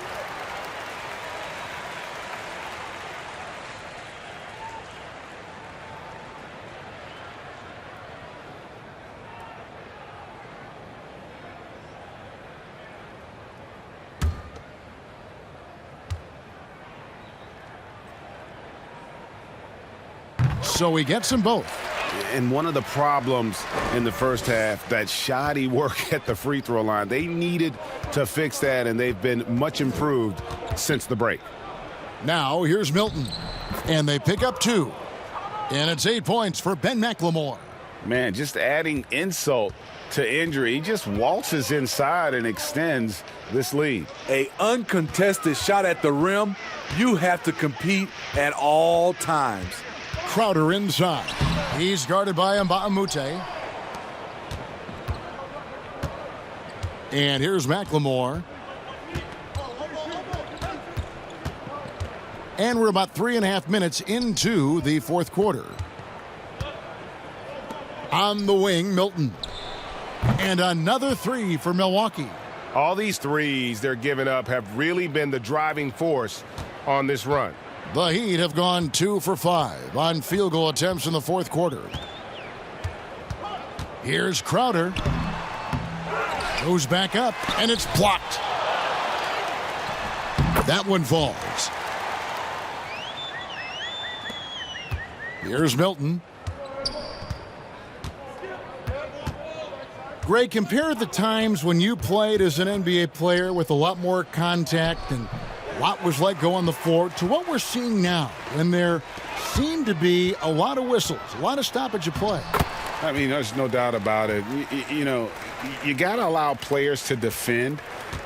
So he gets them both. And one of the problems in the first half, that shoddy work at the free throw line, they needed to fix that, and they've been much improved since the break. Now here's Milton, and they pick up 2. And it's 8 points for Ben McLemore. Man, just adding insult to injury. He just waltzes inside and extends this lead. An uncontested shot at the rim, you have to compete at all times. Crowder inside. He's guarded by Mbamute. And here's McLemore. And we're about 3.5 minutes into the fourth quarter. On the wing, Milton. And another 3 for Milwaukee. All these threes they're giving up have really been the driving force on this run. The Heat have gone 2 for 5 on field goal attempts in the fourth quarter. Here's Crowder. Goes back up, and it's blocked. That one falls. Here's Milton. Greg, compare the times when you played as an NBA player with a lot more contact and what was let go on the floor to what we're seeing now when there seem to be a lot of whistles, a lot of stoppage of play. I mean, there's no doubt about it. You know, you got to allow players to defend.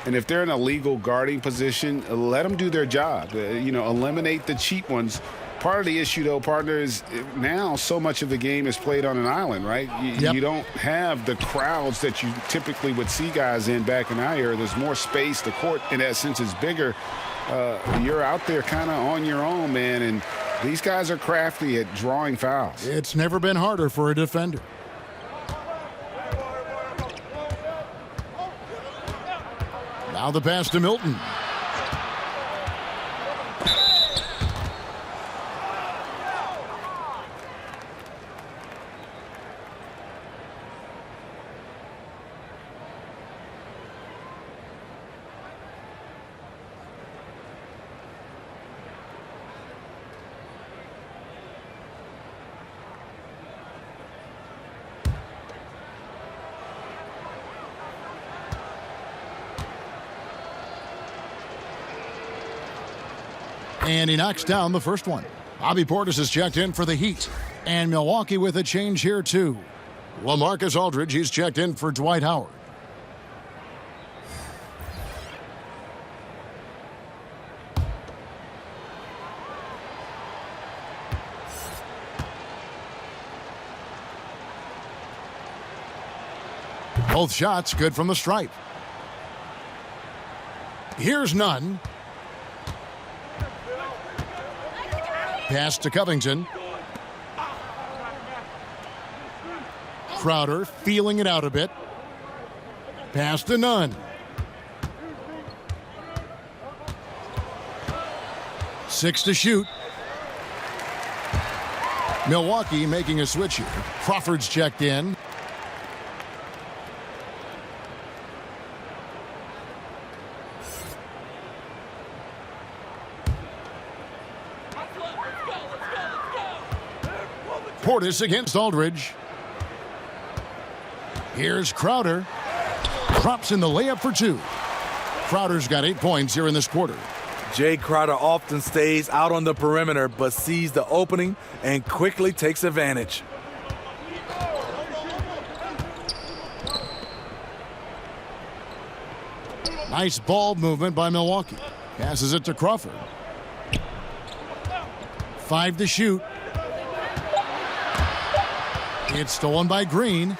And if they're in a legal guarding position, let them do their job. You know, eliminate the cheap ones. Part of the issue, though, partner, is now so much of the game is played on an island, right? You don't have the crowds that you typically would see guys in back in our era. There's more space. The court, in that sense, is bigger. You're out there kind of on your own, man, and these guys are crafty at drawing fouls. It's never been harder for a defender. Now the pass to Milton. And he knocks down the first one. Bobby Portis is checked in for the Heat. And Milwaukee with a change here, too. LaMarcus Aldridge, he's checked in for Dwight Howard. Both shots good from the stripe. Here's none. Pass to Covington. Crowder feeling it out a bit. Pass to Nunn. Six to shoot. Milwaukee making a switch here. Crawford's checked in. Portis against Aldridge. Here's Crowder. Drops in the layup for two. Crowder's got 8 points here in this quarter. Jay Crowder often stays out on the perimeter but sees the opening and quickly takes advantage. Nice ball movement by Milwaukee. Passes it to Crawford. 5 to shoot. It's stolen by Green.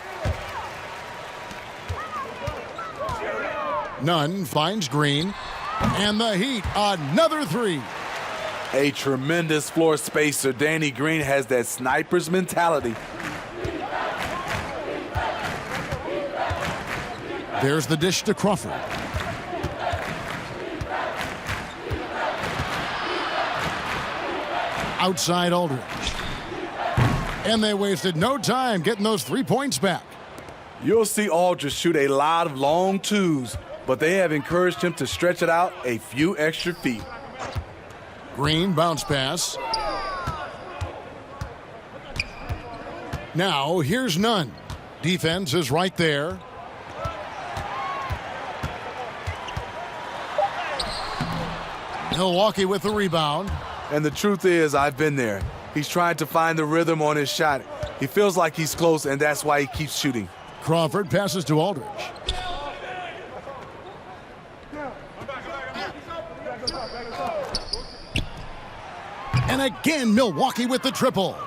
Nunn finds Green. And the Heat, another three. A tremendous floor spacer. Danny Green has that sniper's mentality. There's the dish to Crawford. Outside Aldridge. And they wasted no time getting those 3 points back. You'll see Aldridge shoot a lot of long twos, but they have encouraged him to stretch it out a few extra feet. Green bounce pass. Now here's Nunn. Defense is right there. Milwaukee with the rebound. And the truth is, I've been there. He's trying to find the rhythm on his shot. He feels like he's close, and that's why he keeps shooting. Crawford passes to Aldridge. And again, Milwaukee with the triple.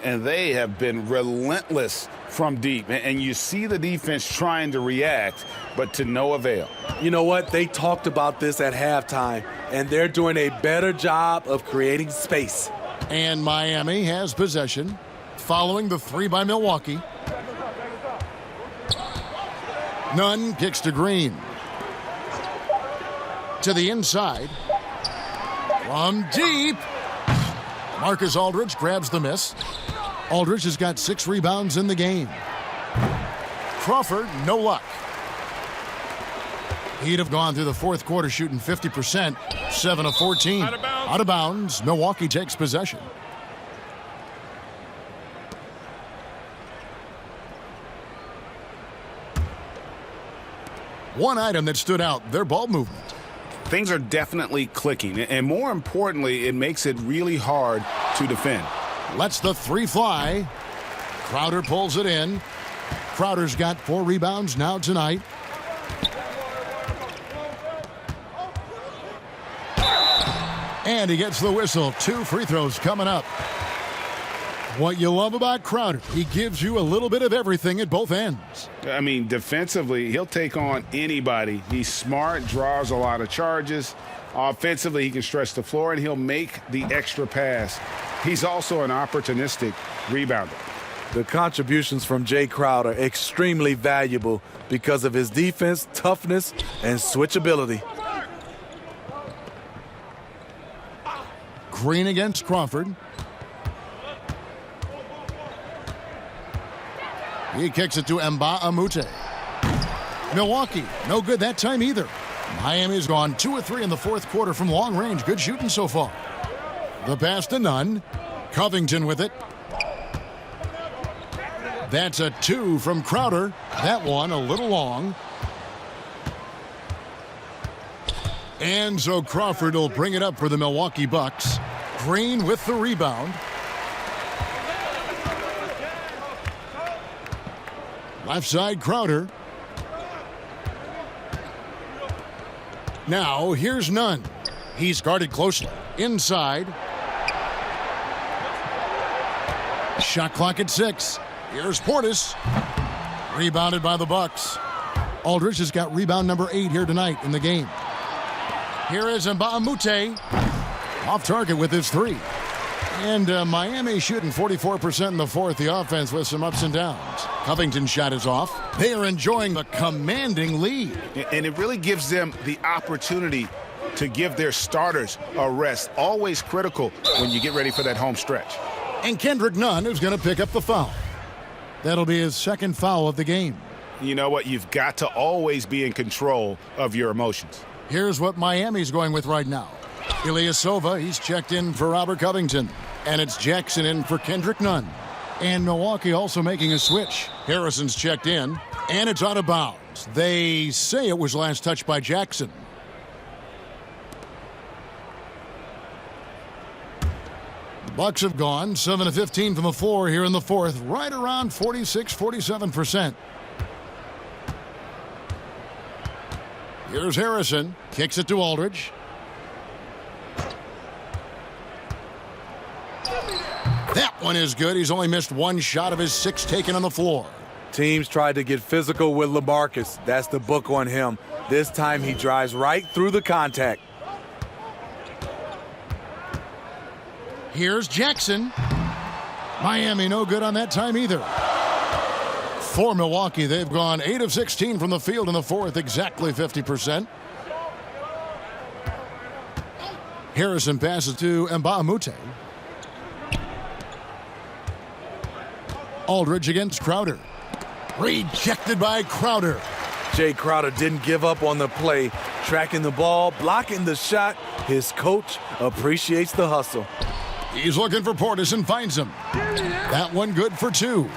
And they have been relentless from deep. And you see the defense trying to react, but to no avail. You know what? They talked about this at halftime, and they're doing a better job of creating space. And Miami has possession, following the three by Milwaukee. Nunn kicks to Green. To the inside. From deep. Marcus Aldridge grabs the miss. Aldridge has got 6 rebounds in the game. Crawford, no luck. He'd have gone through the fourth quarter shooting 50%, 7 of 14. Out of bounds. Milwaukee takes possession. One item that stood out, their ball movement. Things are definitely clicking, and more importantly, it makes it really hard to defend. Lets the three fly. Crowder pulls it in. Crowder's got 4 rebounds now tonight. And he gets the whistle. 2 free throws coming up. What you love about Crowder, he gives you a little bit of everything at both ends. I mean, defensively, he'll take on anybody. He's smart, draws a lot of charges. Offensively, he can stretch the floor, and he'll make the extra pass. He's also an opportunistic rebounder. The contributions from Jay Crowder extremely valuable because of his defense, toughness, and switchability. Green against Crawford. He kicks it to Mbamute. Milwaukee, no good that time either. Miami's gone 2 of 3 in the fourth quarter from long range. Good shooting so far. The pass to Nunn. Covington with it. That's a 2 from Crowder. That one a little long. And so Crawford will bring it up for the Milwaukee Bucks. Green with the rebound. Left side, Crowder. Now, here's Nunn. He's guarded closely. Inside. Shot clock at 6. Here's Portis. Rebounded by the Bucks. Aldridge has got rebound number 8 here tonight in the game. Here is Mbamute. Off target with his 3. And Miami shooting 44% in the fourth. The offense with some ups and downs. Covington's shot is off. They are enjoying the commanding lead. And it really gives them the opportunity to give their starters a rest. Always critical when you get ready for that home stretch. And Kendrick Nunn is going to pick up the foul. That'll be his second foul of the game. You know what? You've got to always be in control of your emotions. Here's what Miami's going with right now. Ilyasova, he's checked in for Robert Covington. And it's Jackson in for Kendrick Nunn. And Milwaukee also making a switch. Harrison's checked in, and it's out of bounds. They say it was last touched by Jackson. Bucks have gone 7 of 15 from the floor here in the fourth, right around 46-47%. Here's Harrison, kicks it to Aldridge. That one is good. He's only missed 1 shot of his 6 taken on the floor. Teams tried to get physical with LaMarcus. That's the book on him. This time he drives right through the contact. Here's Jackson. Miami no good on that time either. For Milwaukee, they've gone 8 of 16 from the field in the fourth, exactly 50%. Harrison passes to Mbamute. Aldridge against Crowder. Rejected by Crowder. Jay Crowder didn't give up on the play, tracking the ball, blocking the shot. His coach appreciates the hustle. He's looking for Portis and finds him. That one good for 2.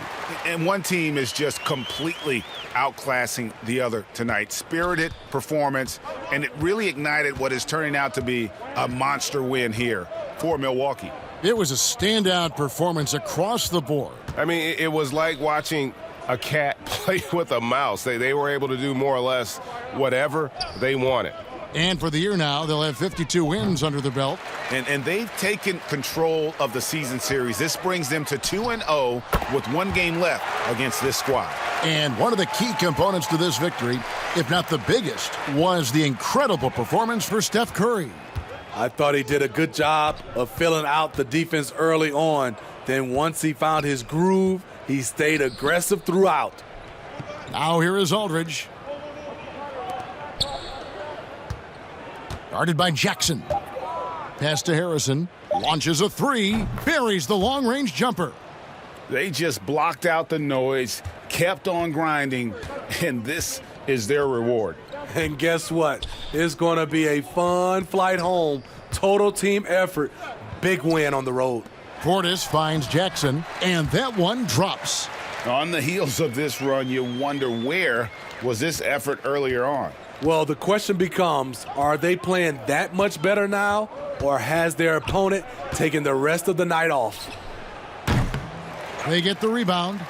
And one team is just completely outclassing the other tonight. Spirited performance, and it really ignited what is turning out to be a monster win here for Milwaukee. It was a standout performance across the board. I mean, it was like watching a cat play with a mouse. They were able to do more or less whatever they wanted. And for the year now, they'll have 52 wins under their belt. And they've taken control of the season series. This brings them to 2-0 with 1 game left against this squad. And one of the key components to this victory, if not the biggest, was the incredible performance for Steph Curry. I thought he did a good job of filling out the defense early on. Then once he found his groove, he stayed aggressive throughout. Now here is Aldridge. Guarded by Jackson. Pass to Harrison. Launches a 3. Buries the long-range jumper. They just blocked out the noise, kept on grinding, and this is their reward. And guess what? It's going to be a fun flight home. Total team effort. Big win on the road. Portis finds Jackson, and that one drops. On the heels of this run, you wonder where was this effort earlier on? Well, the question becomes, are they playing that much better now, or has their opponent taken the rest of the night off? They get the rebound.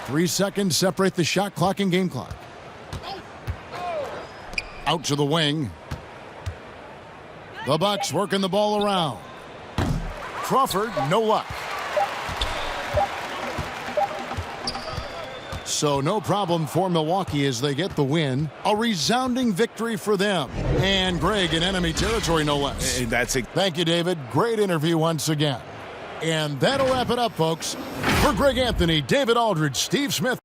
3 seconds separate the shot clock and game clock. Out to the wing. The Bucks working the ball around. Crawford, no luck. So no problem for Milwaukee as they get the win. A resounding victory for them. And Greg in enemy territory, no less. That's it. Thank you, David. Great interview once again. And that'll wrap it up, folks. For Greg Anthony, David Aldridge, Steve Smith.